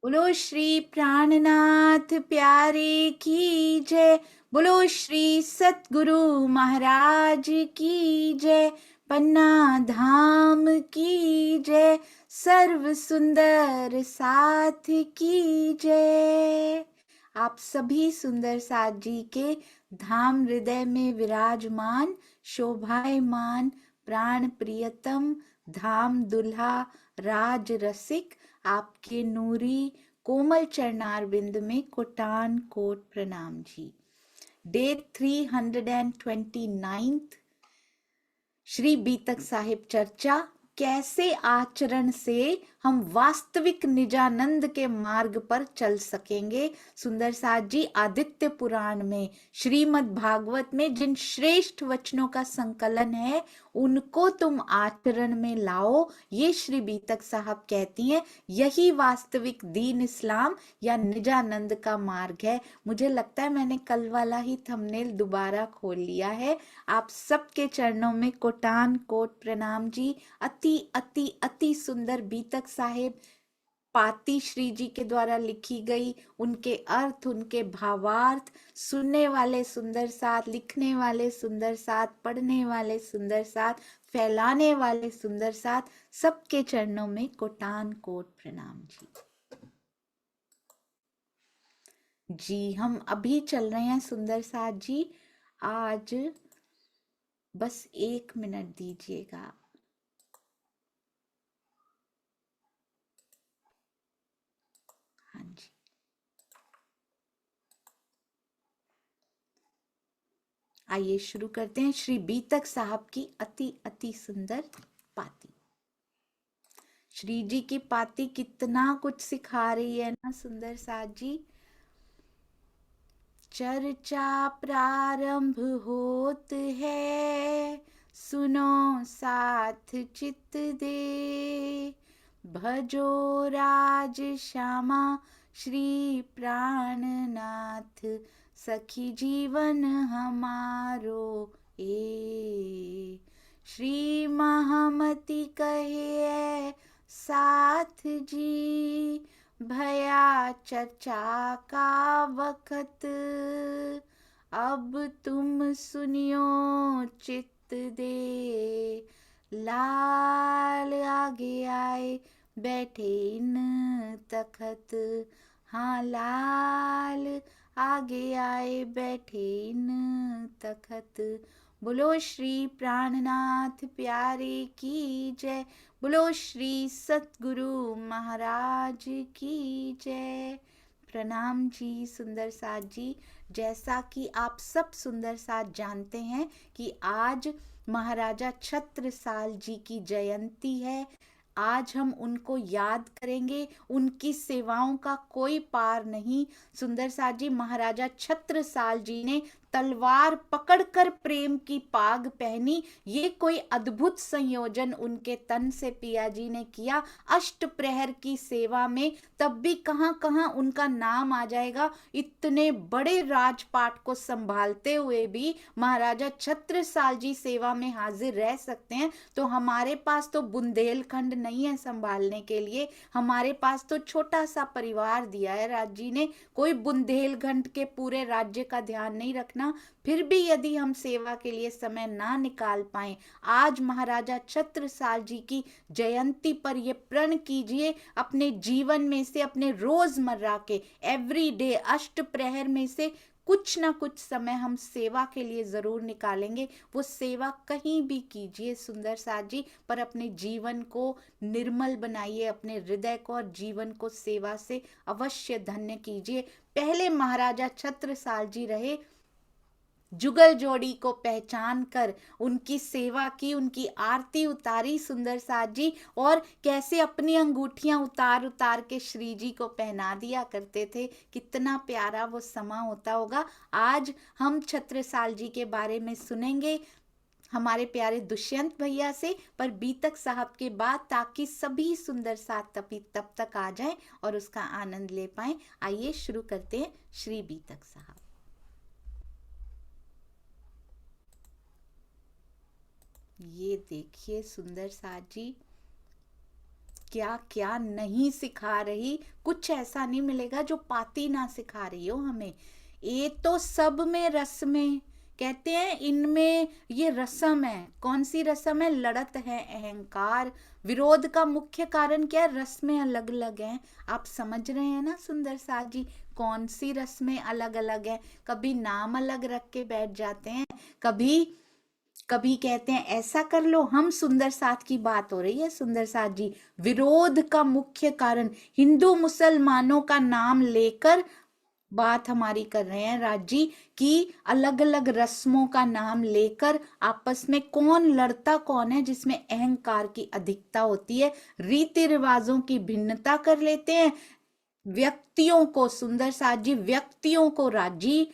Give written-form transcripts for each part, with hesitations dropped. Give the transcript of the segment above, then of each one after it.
बोलो श्री प्राणनाथ प्यारे की जय। बोलो श्री सतगुरु महाराज की जय। पन्ना धाम की जय। सर्व सुंदर साथ की जय। आप सभी सुंदर साथ जी के धाम हृदय में विराजमान शोभायमान प्राण प्रियतम धाम दुल्हा राज रसिक आपके नूरी कोमल चरणार बिंद में कोटान कोट प्रणाम जी। डे 329 श्री बीतक साहिब चर्चा, कैसे आचरण से हम वास्तविक निजानंद के मार्ग पर चल सकेंगे। सुंदर साथ जी आदित्य पुराण में श्रीमद् भागवत में जिन श्रेष्ठ वचनों का संकलन है उनको तुम आचरण में लाओ, ये श्री बीतक साहब कहती हैं। यही वास्तविक दीन इस्लाम या निजानंद का मार्ग है। मुझे लगता है मैंने कल वाला ही थंबनेल दोबारा खोल लिया है। आप सबके चरणों में कोटान कोट प्रणाम जी। अति अति अति सुंदर बीतक साहेब पाती श्री जी के द्वारा लिखी गई, उनके अर्थ, उनके भावार्थ, सुनने वाले सुंदर साथ, लिखने वाले सुंदर साथ, पढ़ने वाले सुंदर साथ, फैलाने वाले सुंदर साथ, सबके चरणों में कोटान कोट प्रणाम जी। जी हम अभी चल रहे हैं सुंदर साथ जी। आज बस 1 मिनट दीजिएगा। हाँ जी, आइए शुरू करते हैं श्री बीतक साहब की अति अति सुंदर पाती। श्री जी की पाती कितना कुछ सिखा रही है ना सुंदर साथ जी। चर्चा प्रारंभ होत है, सुनो साथ चित दे। भजो राज श्यामा श्री प्राणनाथ, सखी जीवन हमारो ए। श्री महामति कहे साथ जी, भया चर्चा का वक्त। अब तुम सुनियो चित्त दे, लाल आगे आए बैठे इन तखत। हाँ लाल आगे आए बैठे इन तखत। बोलो श्री प्राणनाथ प्यारे की जय। बोलो श्री सतगुरु महाराज की जय। प्रणाम जी सुंदर साथ जी। जैसा कि आप सब सुंदर साथ जानते हैं कि आज महाराजा छत्रसाल जी की जयंती है। आज हम उनको याद करेंगे। उनकी सेवाओं का कोई पार नहीं। सुंदर साथ जी, महाराजा छत्रसाल जी ने तलवार पकड़कर प्रेम की पाग पहनी। ये कोई अद्भुत संयोजन उनके तन से पिया जी ने किया। अष्ट प्रहर की सेवा में तब भी कहां कहां उनका नाम आ जाएगा। इतने बड़े राजपाट को संभालते हुए भी महाराजा छत्रसाल जी सेवा में हाजिर रह सकते हैं, तो हमारे पास तो बुंदेलखंड नहीं है संभालने के लिए। हमारे पास तो छोटा सा परिवार दिया है राज जी ने, कोई बुंदेलखंड के पूरे राज्य का ध्यान नहीं रखना। फिर भी यदि हम सेवा के लिए समय ना निकाल पाए, आज महाराजा छत्रसाल जी की जयंती पर ये प्रण कीजिए, अपने जीवन में से, अपने रोजमर्रा के एवरी डे अष्ट प्रहर में से कुछ ना कुछ समय हम सेवा के लिए जरूर निकालेंगे। वो सेवा कहीं भी कीजिए सुंदर साथ जी, पर अपने जीवन को निर्मल बनाइए, अपने हृदय को और जीवन को सेवा से अवश्य धन्य कीजिए। पहले महाराजा छत्रसाल जी रहे, जुगल जोड़ी को पहचान कर उनकी सेवा की, उनकी आरती उतारी सुंदर साथ जी, और कैसे अपनी अंगूठियां उतार उतार के श्री जी को पहना दिया करते थे। कितना प्यारा वो समा होता होगा। आज हम छत्रसाल जी के बारे में सुनेंगे हमारे प्यारे दुष्यंत भैया से, पर बीतक साहब के बाद, ताकि सभी सुंदर साथ तब तक आ जाएं और उसका आनंद ले पाएं। आइए शुरू करते हैं श्री बीतक साहब। ये देखिए सुंदर साथ जी, क्या क्या नहीं सिखा रही, कुछ ऐसा नहीं मिलेगा जो पाती ना सिखा रही हो हमें। ये तो सब में रस में कहते हैं, इनमें ये रसम है। कौन सी रसम है? लड़त है, अहंकार। विरोध का मुख्य कारण क्या है? रस में अलग अलग है। आप समझ रहे हैं ना सुंदर साथ जी, कौन सी रस में अलग अलग है। कभी नाम अलग रख के बैठ जाते हैं, कभी कभी कहते हैं ऐसा कर लो। हम सुंदर साथ की बात हो रही है सुंदर साथ जी। विरोध का मुख्य कारण हिंदू मुसलमानों का नाम लेकर बात हमारी कर रहे हैं राज जी, कि अलग अलग रस्मों का नाम लेकर आपस में कौन लड़ता कौन है, जिसमें अहंकार की अधिकता होती है, रीति रिवाजों की भिन्नता कर लेते हैं, व्यक्तियों को सुंदर साथ जी, व्यक्तियों को राजी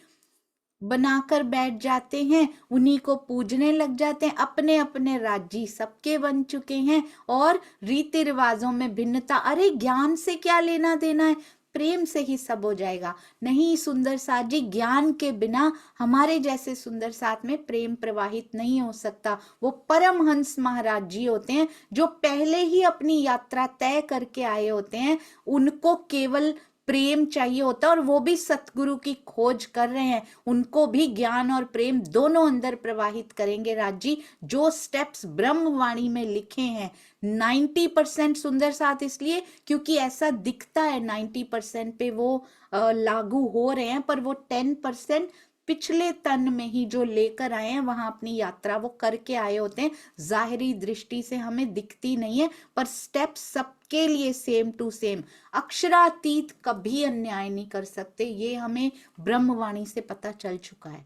बनाकर बैठ जाते हैं, उन्हीं को पूजने लग जाते हैं। अपने अपने राज्य सबके बन चुके हैं और रीति रिवाजों में भिन्नता। अरे ज्ञान से क्या लेना देना है, प्रेम से ही सब हो जाएगा। नहीं सुंदर साथ जी, ज्ञान के बिना हमारे जैसे सुंदर साथ में प्रेम प्रवाहित नहीं हो सकता। वो परमहंस महाराज जी होते हैं जो पहले ही अपनी यात्रा तय करके आए होते हैं, उनको केवल प्रेम चाहिए होता है, और वो भी सतगुरु की खोज कर रहे हैं। उनको भी ज्ञान और प्रेम दोनों अंदर प्रवाहित करेंगे राज जी। जो स्टेप्स ब्रह्मवाणी में लिखे हैं 90% सुंदर साथ इसलिए क्योंकि ऐसा दिखता है 90% पे वो लागू हो रहे हैं, पर वो 10% पिछले तन में ही जो लेकर आए हैं, वहां अपनी यात्रा वो करके आए होते हैं। जाहिरी दृष्टि से हमें दिखती नहीं है, पर स्टेप सबके लिए सेम टू सेम। अक्षरातीत कभी अन्याय नहीं कर सकते, ये हमें ब्रह्मवाणी से पता चल चुका है।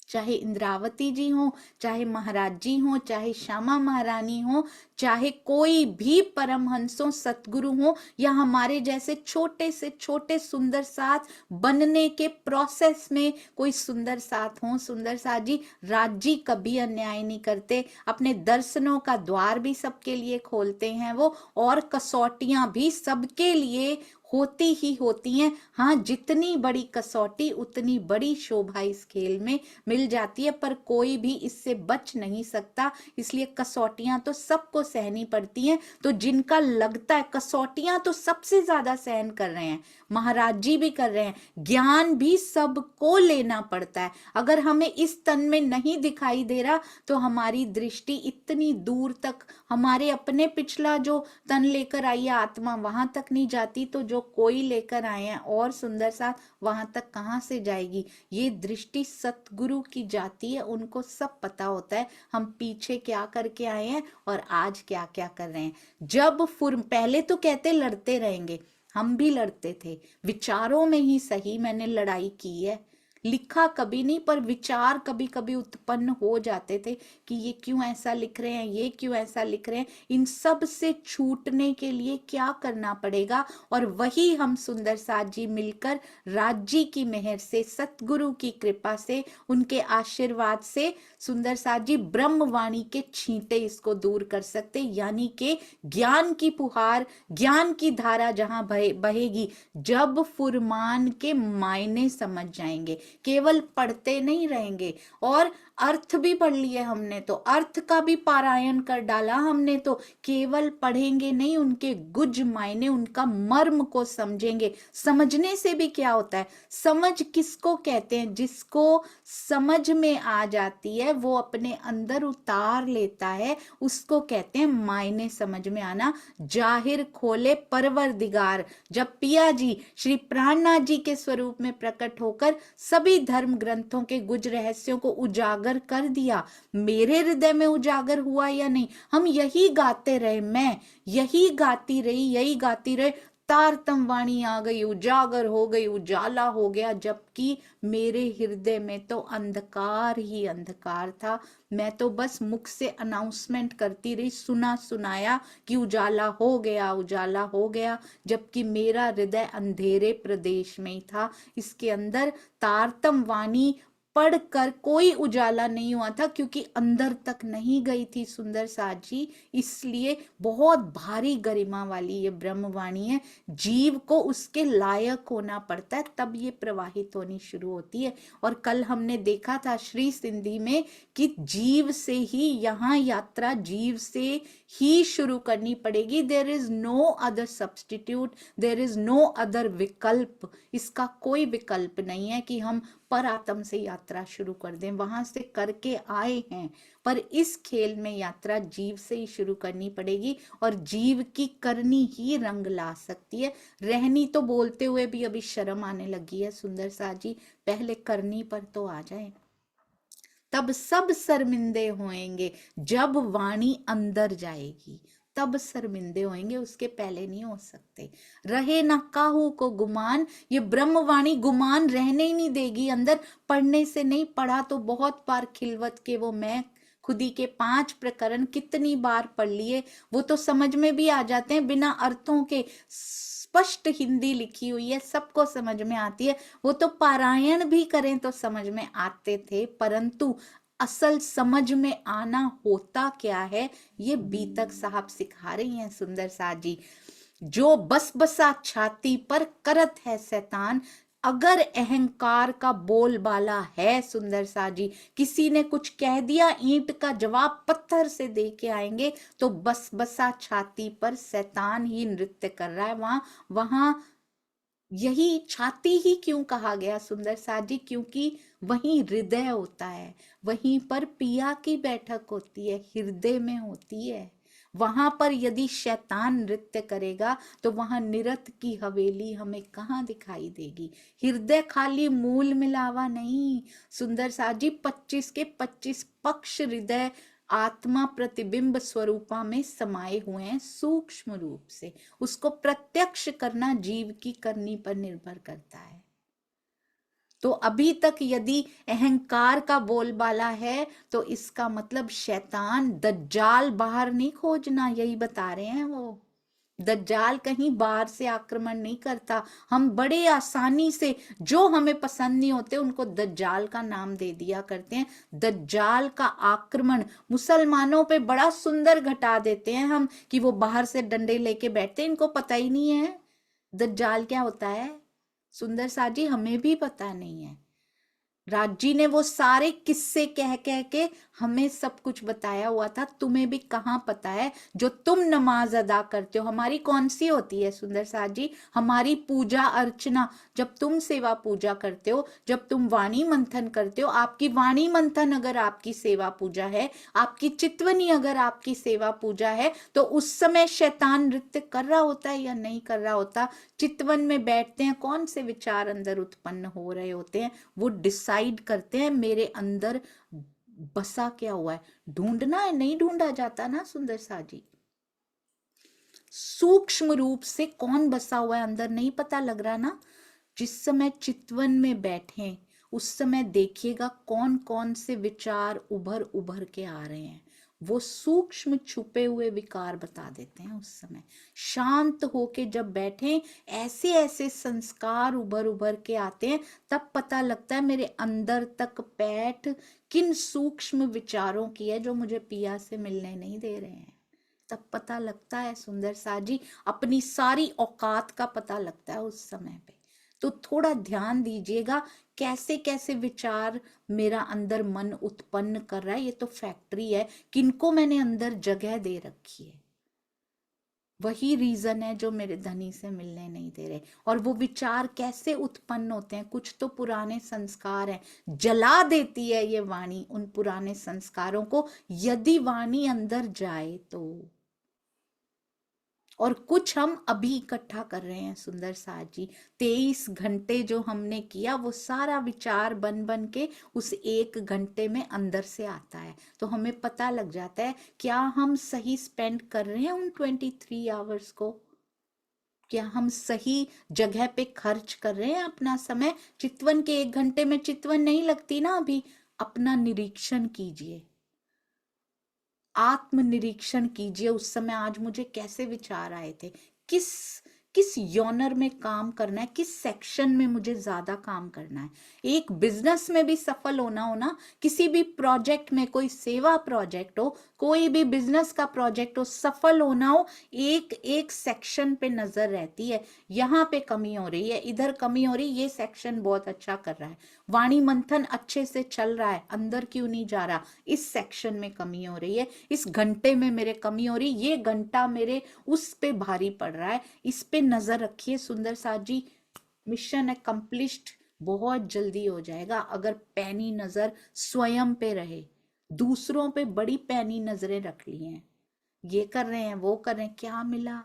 चाहे इंद्रावती जी हो, चाहे महाराज जी हो, चाहे श्यामा महारानी हो, चाहे कोई भी परमहंसों सतगुरु हो, या हमारे जैसे छोटे से छोटे सुंदर साथ बनने के प्रोसेस में कोई सुंदर साथ हो, सुंदर साथ जी राज जी कभी अन्याय नहीं करते। अपने दर्शनों का द्वार भी सबके लिए खोलते हैं वो, और कसौटियां भी सबके लिए होती ही होती हैं। हाँ, जितनी बड़ी कसौटी उतनी बड़ी शोभा इस खेल में मिल जाती है, पर कोई भी इससे बच नहीं सकता। इसलिए कसौटियां तो सबको सहनी पड़ती हैं। तो जिनका लगता है, कसौटियां तो सबसे ज्यादा सहन कर रहे हैं, महाराज जी भी कर रहे हैं, ज्ञान भी सबको लेना पड़ता है। अगर हमें इस तन में नहीं दिखाई दे रहा तो हमारी दृष्टि इतनी दूर तक, हमारे अपने पिछला जो तन लेकर आई है आत्मा, वहां तक नहीं जाती, तो जो कोई लेकर आए हैं और सुंदर साथ, वहां तक कहां से जाएगी। ये दृष्टि सतगुरु की जाती है, उनको सब पता होता है हम पीछे क्या करके आए हैं और आज क्या क्या कर रहे हैं। जब पहले तो कहते लड़ते रहेंगे, हम भी लड़ते थे, विचारों में ही सही मैंने लड़ाई की है, लिखा कभी नहीं, पर विचार कभी कभी उत्पन्न हो जाते थे कि ये क्यों ऐसा लिख रहे हैं, ये क्यों ऐसा लिख रहे हैं। इन सब से छूटने के लिए क्या करना पड़ेगा, और वही हम सुंदर साथ जी मिलकर राज्य की मेहर से, सतगुरु की कृपा से, उनके आशीर्वाद से सुंदर साथ जी ब्रह्मवाणी के छींटे इसको दूर कर सकते। यानी कि ज्ञान की फुहार, ज्ञान की धारा जहां बहेगी, जब फुरमान के मायने समझ जाएंगे, केवल पढ़ते नहीं रहेंगे। और अर्थ भी पढ़ लिए हमने, तो अर्थ का भी पारायण कर डाला हमने, तो केवल पढ़ेंगे नहीं, उनके गुज मायने, उनका मर्म को समझेंगे। समझने से भी क्या होता है, समझ किसको कहते हैं, जिसको समझ में आ जाती है, वो अपने अंदर उतार लेता है, उसको कहते हैं मायने समझ में आना। जाहिर खोले परवरदिगार, जब पिया जी श्री प्राणनाथ जी के स्वरूप में प्रकट होकर सभी धर्म ग्रंथों के गुज रहस्यों को उजागर कर दिया, मेरे हृदय में उजागर हुआ या नहीं, हम यही गाते रहे, मैं यही गाती रही, यही गाती रहे, तारतम वाणी आ गई, उजागर हो गई, उजाला हो गया, जबकि मेरे हृदय में तो अंधकार ही अंधकार था। मैं तो बस मुख से अनाउंसमेंट करती रही, सुना सुनाया कि उजाला हो गया, उजाला हो गया, जबकि मेरा हृदय अंधेरे प्रदेश में ही था। इसके अंदर तारतम वाणी पढ़कर कोई उजाला नहीं हुआ था, क्योंकि अंदर तक नहीं गई थी सुंदर साथ जी। इसलिए बहुत भारी गरिमा वाली ये ब्रह्मवाणी है। जीव को उसके लायक होना पड़ता है, तब ये प्रवाहित होनी शुरू होती है। और कल हमने देखा था श्री सिंधी में कि जीव से ही यहाँ यात्रा जीव से ही शुरू करनी पड़ेगी। There is no other substitute, there is no other विकल्प। इसका कोई विकल्प नहीं है कि हम पर आत्म से यात्रा शुरू कर दें, वहां से करके आए हैं। पर इस खेल में यात्रा जीव से ही शुरू करनी पड़ेगी, और जीव की करनी ही रंग ला सकती है। रहनी तो बोलते हुए भी अभी शर्म आने लगी है सुंदर सा जी, पहले करनी पर तो आ जाए। तब सब शर्मिंदे होंगे जब वाणी अंदर जाएगी, तब शर्मिंदे होंगे, उसके पहले नहीं हो सकते। रहे ना काहू को गुमान, ये ब्रह्मवाणी गुमान रहने ही नहीं देगी अंदर। पढ़ने से नहीं, पढ़ा तो बहुत बार खिलवत के वो मैं खुदी के 5 प्रकरण कितनी बार पढ़ लिए, वो तो समझ में भी आ जाते हैं बिना अर्थों के। स्पष्ट हिंदी लिखी हुई है, सबको समझ में आती है। वो तो पारायण भी करें तो समझ में आते थे, परंतु असल समझ में आना होता क्या है, ये बीतक साहब सिखा रही हैं सुंदर सा जी। जो बस बसा छाती पर करत है शैतान, अगर अहंकार का बोलबाला है सुंदर सा जी, किसी ने कुछ कह दिया, ईंट का जवाब पत्थर से दे के आएंगे, तो बस बसा छाती पर शैतान ही नृत्य कर रहा है। वहां यही छाती ही क्यों कहा गया सुंदर सा जी, क्योंकि वहीं हृदय होता है, वहीं पर पिया की बैठक होती है, हृदय में होती है। वहां पर यदि शैतान नृत्य करेगा तो वहां निरत की हवेली हमें कहाँ दिखाई देगी। हृदय खाली मूल मिलावा नहीं सुंदर सा जी, 25 के 25 पक्ष हृदय आत्मा प्रतिबिंब स्वरूपा में समाये हुए हैं सूक्ष्म रूप से। उसको प्रत्यक्ष करना जीव की करनी पर निर्भर करता है। तो अभी तक यदि अहंकार का बोलबाला है, तो इसका मतलब शैतान दज्जाल बाहर नहीं खोजना, यही बता रहे हैं वो। दज्जाल कहीं बाहर से आक्रमण नहीं करता। हम बड़े आसानी से जो हमें पसंद नहीं होते उनको दज्जाल का नाम दे दिया करते हैं। दज्जाल का आक्रमण मुसलमानों पे बड़ा सुंदर घटा देते हैं हम, कि वो बाहर से डंडे लेके बैठते हैं, इनको पता ही नहीं है दज्जाल क्या होता है। सुंदर सा जी हमें भी पता नहीं है। राज जी ने वो सारे किस्से कह कह के हमें सब कुछ बताया हुआ था, तुम्हें भी कहाँ पता है। जो तुम नमाज अदा करते हो हमारी कौन सी होती है सुंदर साथ जी, हमारी पूजा अर्चना। जब तुम सेवा पूजा करते हो, जब तुम वाणी मंथन करते हो, आपकी वाणी मंथन अगर आपकी सेवा पूजा है, आपकी चितवनी अगर आपकी सेवा पूजा है, तो उस समय शैतान नृत्य कर रहा होता है या नहीं कर रहा होता। चितवन में बैठते हैं, कौन से विचार अंदर उत्पन्न हो रहे होते हैं, वो डिसाइड करते हैं मेरे अंदर बसा क्या हुआ है। ढूंढना है, नहीं ढूंढा जाता ना सुंदर सा जी। सूक्ष्म रूप से कौन बसा हुआ है अंदर नहीं पता लग रहा ना। जिस समय चितवन में बैठे उस समय देखिएगा कौन कौन से विचार उभर उभर के आ रहे हैं। वो सूक्ष्म छुपे हुए विकार बता देते हैं। उस समय शांत होके जब बैठे, ऐसे ऐसे संस्कार उभर उभर के आते हैं, तब पता लगता है मेरे अंदर तक पैठ किन सूक्ष्म विचारों की है जो मुझे पिया से मिलने नहीं दे रहे हैं। तब पता लगता है सुंदर सा जी, अपनी सारी औकात का पता लगता है उस समय पे। तो थोड़ा ध्यान दीजिएगा कैसे कैसे विचार मेरा अंदर मन उत्पन्न कर रहा है। ये तो फैक्ट्री है, किनको मैंने अंदर जगह दे रखी है। वही रीजन है जो मेरे धनी से मिलने नहीं दे रहे। और वो विचार कैसे उत्पन्न होते हैं, कुछ तो पुराने संस्कार हैं, जला देती है ये वाणी उन पुराने संस्कारों को, यदि वाणी अंदर जाए तो। और कुछ हम अभी इकट्ठा कर रहे हैं सुंदर साथ जी। 23 घंटे जो हमने किया वो सारा विचार बन बन के उस 1 घंटे में अंदर से आता है। तो हमें पता लग जाता है क्या हम सही स्पेंड कर रहे हैं उन 23 आवर्स को, क्या हम सही जगह पे खर्च कर रहे हैं अपना समय। चितवन के 1 घंटे में चितवन नहीं लगती ना। अभी अपना निरीक्षण कीजिए, आत्म निरीक्षण कीजिए। उस समय आज मुझे कैसे विचार आए थे, किस किस यॉनर में काम करना है, किस सेक्शन में मुझे ज्यादा काम करना है। एक बिजनेस में भी सफल होना हो ना, किसी भी प्रोजेक्ट में, कोई सेवा प्रोजेक्ट हो, कोई भी बिजनेस का प्रोजेक्ट हो, सफल होना हो, एक एक सेक्शन पे नजर रहती है। यहाँ पे कमी हो रही है, इधर कमी हो रही, ये सेक्शन बहुत अच्छा कर रहा है, वाणी मंथन अच्छे से चल रहा है, अंदर क्यों नहीं जा रहा, इस सेक्शन में कमी हो रही है, इस घंटे में मेरे कमी हो रही, ये घंटा मेरे उस पे भारी पड़ रहा है, इस पे नजर रखिए सुंदर साथ जी। मिशन एक्कम्प्लिश्ड बहुत जल्दी हो जाएगा अगर पैनी नजर स्वयं पे रहे। दूसरों पे बड़ी पैनी नजरें रख ली हैं, ये कर रहे हैं, वो कर रहे हैं, क्या मिला,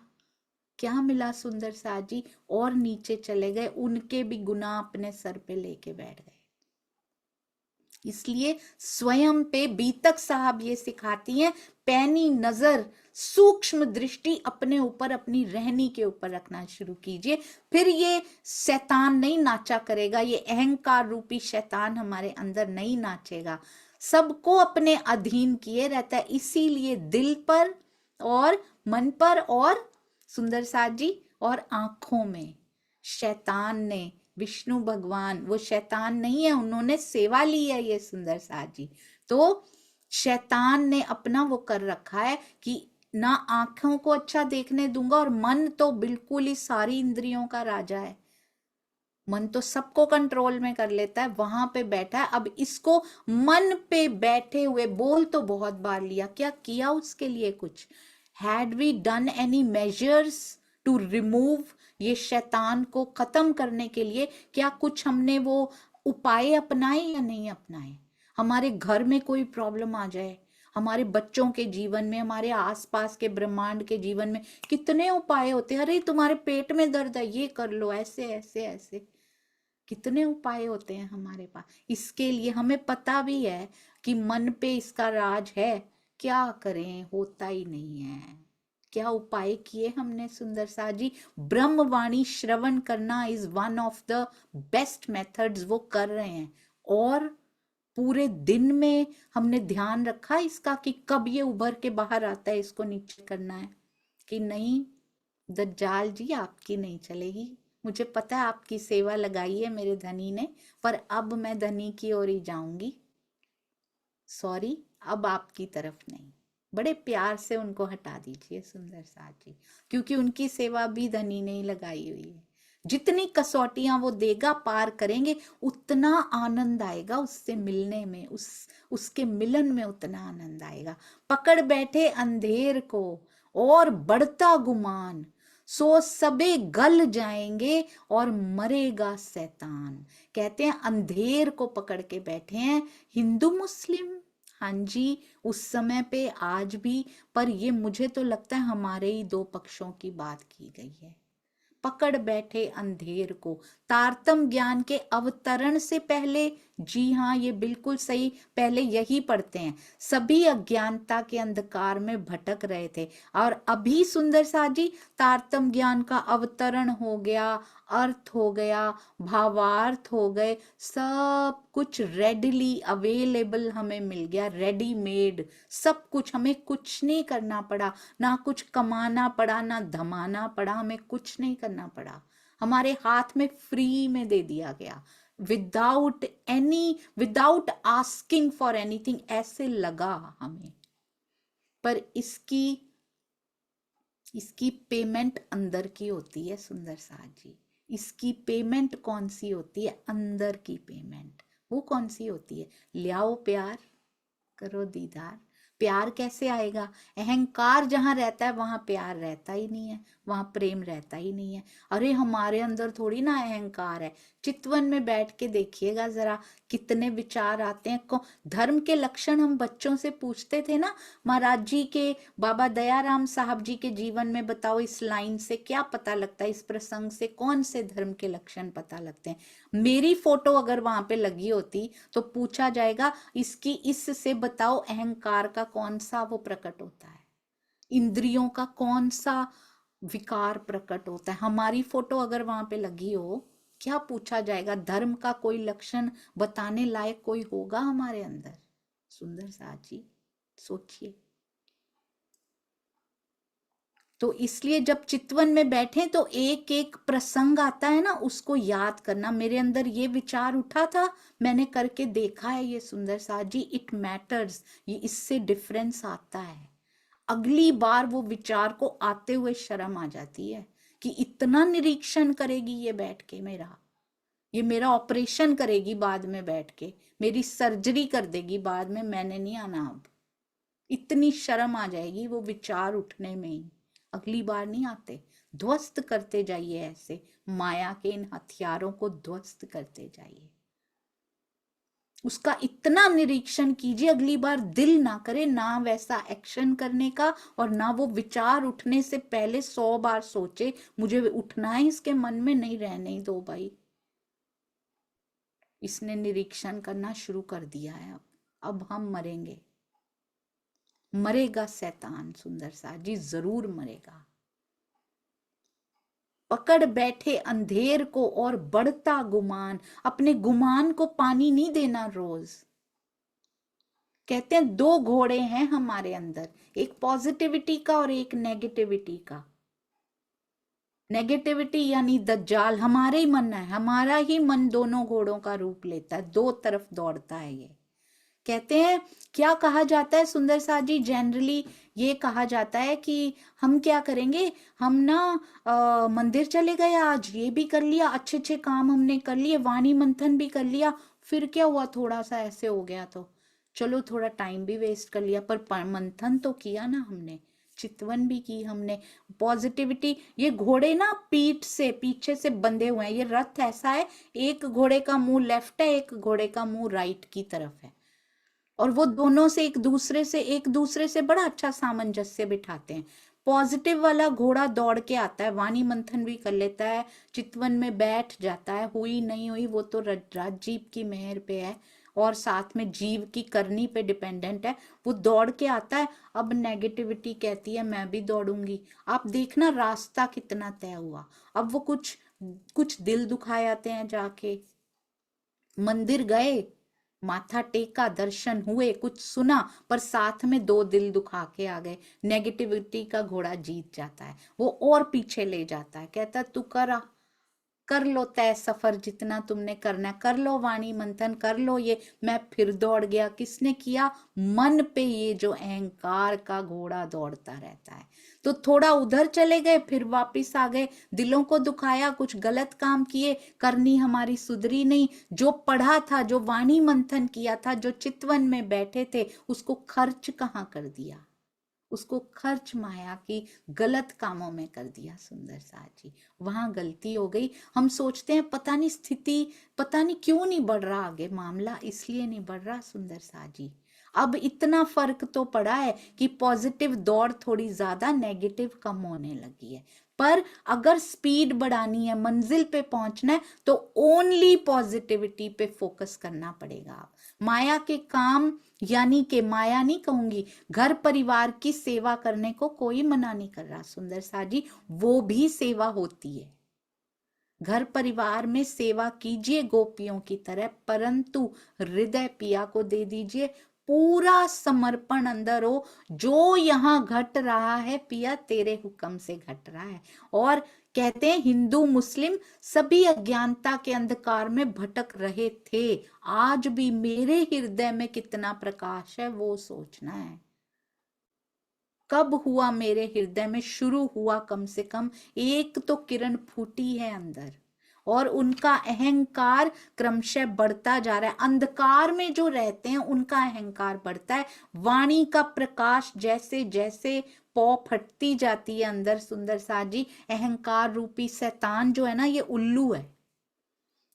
क्या मिला सुंदर साथ जी, और नीचे चले गए, उनके भी गुनाह अपने सर पे लेके बैठ गए। इसलिए स्वयं पे बीतक साहब ये सिखाती हैं, पैनी नजर, सूक्ष्म दृष्टि अपने ऊपर, अपनी रहनी के ऊपर रखना शुरू कीजिए। फिर ये शैतान नहीं नाचा करेगा, ये अहंकार रूपी शैतान हमारे अंदर नहीं नाचेगा, सबको अपने अधीन किए रहता है। इसीलिए दिल पर और मन पर और सुंदर साथ जी और आंखों में शैतान ने, विष्णु भगवान वो शैतान नहीं है, उन्होंने सेवा ली है ये सुंदर साथ जी, तो शैतान ने अपना वो कर रखा है कि ना आंखों को अच्छा देखने दूंगा, और मन तो बिल्कुल ही सारी इंद्रियों का राजा है, मन तो सबको कंट्रोल में कर लेता है, वहां पे बैठा है। अब इसको मन पे बैठे हुए, बोल तो बहुत बार लिया, क्या किया उसके लिए कुछ, had we done any measures to remove, ये शैतान को खत्म करने के लिए क्या कुछ हमने वो उपाय अपनाए या नहीं अपनाए। हमारे घर में कोई प्रॉब्लम आ जाए, हमारे बच्चों के जीवन में, हमारे आसपास के ब्रह्मांड के जीवन में कितने उपाय होते हैं, अरे तुम्हारे पेट में दर्द है, ये कर लो, ऐसे ऐसे ऐसे, कितने उपाय होते हैं हमारे पास। इसके लिए हमें पता भी है कि मन पे इसका राज है, क्या करें, होता ही नहीं है। क्या उपाय किए हमने सुंदर सा जी, ब्रह्मवाणी श्रवण करना is one of the best methods, वो कर रहे हैं। और पूरे दिन में हमने ध्यान रखा इसका कि कब ये उभर के बाहर आता है, इसको नीचे करना है कि नहीं। दज्जाल जी आपकी नहीं चलेगी, मुझे पता है आपकी सेवा लगाई है मेरे धनी ने, पर अब मैं धनी की ओर ही जाऊंगी, सॉरी, अब आपकी तरफ नहीं। बड़े प्यार से उनको हटा दीजिए सुंदर साथ जी, क्योंकि उनकी सेवा भी धनी ने ही लगाई हुई है। जितनी कसौटियां वो देगा, पार करेंगे, उतना आनंद आएगा उससे मिलने में, उसके मिलन में उतना आनंद आएगा। पकड़ बैठे अंधेर को और बढ़ता गुमान, सो सबे गल जाएंगे और मरेगा शैतान। कहते हैं अंधेर को पकड़ के बैठे हैं हिंदू मुस्लिम, हाँ जी, उस समय पे आज भी, पर ये मुझे तो लगता है हमारे ही दो पक्षों की बात की गई है। पकड़ बैठे अंधेर को, तारतम ज्ञान के अवतरण से पहले, जी हाँ ये बिल्कुल सही, पहले यही पढ़ते हैं, सभी अज्ञानता के अंधकार में भटक रहे थे, और अभी सुंदर सा जी तारतम ज्ञान का अवतरण हो गया, अर्थ हो गया, भावार्थ हो गए, सब कुछ रेडीली अवेलेबल हमें मिल गया, रेडीमेड सब कुछ, हमें कुछ नहीं करना पड़ा, ना कुछ कमाना पड़ा, ना धमाना पड़ा, हमें कुछ नहीं करना पड़ा, हमारे हाथ में फ्री में दे दिया गया, विदाउट आस्किंग फॉर एनीथिंग, ऐसे लगा हमें। पर इसकी पेमेंट अंदर की होती है सुंदर साथ जी, इसकी पेमेंट कौन सी होती है, अंदर की पेमेंट, वो कौन सी होती है, लियाओ प्यार, करो दीदार। प्यार कैसे आएगा, अहंकार जहां रहता है वहां प्यार रहता ही नहीं है, वहां प्रेम रहता ही नहीं है। अरे हमारे अंदर थोड़ी ना अहंकार है, चितवन में बैठ के देखिएगा जरा, कितने विचार आते हैं। धर्म के लक्षण हम बच्चों से पूछते थे ना, महाराज जी के, बाबा दयाराम साहब जी के जीवन में बताओ, इस लाइन से क्या पता लगता है, इस प्रसंग से कौन से धर्म के लक्षण पता लगते हैं। मेरी फोटो अगर वहां पे लगी होती तो पूछा जाएगा इसकी इससे बताओ अहंकार का कौन सा वो प्रकट होता है, इंद्रियों का कौन सा विकार प्रकट होता है। हमारी फोटो अगर वहां पे लगी हो, क्या पूछा जाएगा, धर्म का कोई लक्षण बताने लायक कोई होगा हमारे अंदर। सुंदर साथ जी सोचिए। तो इसलिए जब चितवन में बैठे तो एक एक प्रसंग आता है ना, उसको याद करना। मेरे अंदर ये विचार उठा था, मैंने करके देखा है ये सुंदर साथ जी, इट मैटर्स, ये इससे डिफरेंस आता है। अगली बार वो विचार को आते हुए शर्म आ जाती है कि इतना निरीक्षण करेगी ये बैठ के मेरा, ये मेरा ऑपरेशन करेगी बाद में बैठ के, मेरी सर्जरी कर देगी बाद में, मैंने नहीं आना अब। इतनी शर्म आ जाएगी वो विचार उठने में ही, अगली बार नहीं आते। ध्वस्त करते जाइए, ऐसे माया के इन हथियारों को ध्वस्त करते जाइए, उसका इतना निरीक्षण कीजिए, अगली बार दिल ना करे ना वैसा एक्शन करने का, और ना वो विचार उठने से पहले 100 बार सोचे मुझे उठना है इसके मन में, नहीं रहने ही दो भाई। इसने निरीक्षण करना शुरू कर दिया है। अब हम मरेंगे, मरेगा शैतान सुंदर सा जी, जरूर मरेगा। पकड़ बैठे अंधेर को और बढ़ता गुमान, अपने गुमान को पानी नहीं देना रोज। कहते हैं 2 घोड़े हैं हमारे अंदर, एक पॉजिटिविटी का और एक नेगेटिविटी का। नेगेटिविटी यानी दज्जाल हमारे ही मन है, हमारा ही मन दोनों घोड़ों का रूप लेता है, 2 तरफ दौड़ता है ये। कहते हैं, क्या कहा जाता है सुंदर साथ जी, जनरली ये कहा जाता है कि हम क्या करेंगे, हम ना मंदिर चले गए, आज ये भी कर लिया, अच्छे अच्छे काम हमने कर लिए, वाणी मंथन भी कर लिया, फिर क्या हुआ, थोड़ा सा ऐसे हो गया तो चलो थोड़ा टाइम भी वेस्ट कर लिया, पर मंथन तो किया ना हमने, चितवन भी की हमने, पॉजिटिविटी। ये घोड़े ना पीठ से पीछे से बंधे हुए हैं, ये रथ ऐसा है, एक घोड़े का मुंह लेफ्ट है, एक घोड़े का मुंह राइट की तरफ है, और वो दोनों से एक दूसरे से बड़ा अच्छा सामंजस्य बिठाते हैं। पॉजिटिव वाला घोड़ा दौड़ के आता है, वाणी मंथन भी कर लेता है, चितवन में बैठ जाता है, हुई नहीं हुई वो तो राजीव की मेहर पे है, और साथ में जीव की करनी पे डिपेंडेंट है, वो दौड़ के आता है। अब नेगेटिविटी कहती है मैं भी दौड़ूंगी, आप देखना रास्ता कितना तय हुआ। अब वो कुछ कुछ दिल दुखाए आते हैं, जाके मंदिर गए, माथा टेका, दर्शन हुए, कुछ सुना, पर साथ में 2 दिल दुखा के आ गए। नेगेटिविटी का घोड़ा जीत जाता है, वो और पीछे ले जाता है, कहता तू कर लो तय सफर, जितना तुमने करना कर लो, वाणी मंथन कर लो, ये मैं फिर दौड़ गया। किसने किया? मन पे ये जो अहंकार का घोड़ा दौड़ता रहता है। तो थोड़ा उधर चले गए, फिर वापिस आ गए, दिलों को दुखाया, कुछ गलत काम किए, करनी हमारी सुधरी नहीं, जो पढ़ा था, जो वाणी मंथन किया था, जो चितवन में बैठे थे, उसको खर्च कहाँ कर दिया, उसको खर्च माया की गलत कामों में कर दिया सुंदर साथ जी, वहां गलती हो गई। हम सोचते हैं पता नहीं स्थिति, पता नहीं क्यों नहीं बढ़ रहा आगे मामला, इसलिए नहीं बढ़ रहा सुंदर साथ जी। अब इतना फर्क तो पड़ा है कि पॉजिटिव दौड़ थोड़ी ज्यादा, नेगेटिव कम होने लगी है। पर अगर स्पीड बढ़ानी है, मंजिल पे पहुंचना है, तो ओनली पॉजिटिविटी पे फोकस करना पड़ेगा। माया के काम, यानी कि माया नहीं कहूंगी, घर परिवार की सेवा करने को कोई मना नहीं कर रहा सुंदर साथ जी, वो भी सेवा होती है। घर परिवार में सेवा कीजिए गोपियों की तरह, परंतु हृदय पिया को दे दीजिए, पूरा समर्पण अंदर हो। जो यहाँ घट रहा है पिया तेरे हुक्म से घट रहा है। और कहते हैं हिंदू मुस्लिम सभी अज्ञानता के अंधकार में भटक रहे थे, आज भी मेरे हृदय में कितना प्रकाश है वो सोचना है। कब हुआ मेरे हृदय में, शुरू हुआ कम से कम एक तो किरण फूटी है अंदर, और उनका अहंकार क्रमशः बढ़ता जा रहा है। अंधकार में जो रहते हैं उनका अहंकार बढ़ता है। वाणी का प्रकाश जैसे जैसे पौ फटती जाती है अंदर सुंदर साथ जी, अहंकार रूपी शैतान जो है ना, ये उल्लू है।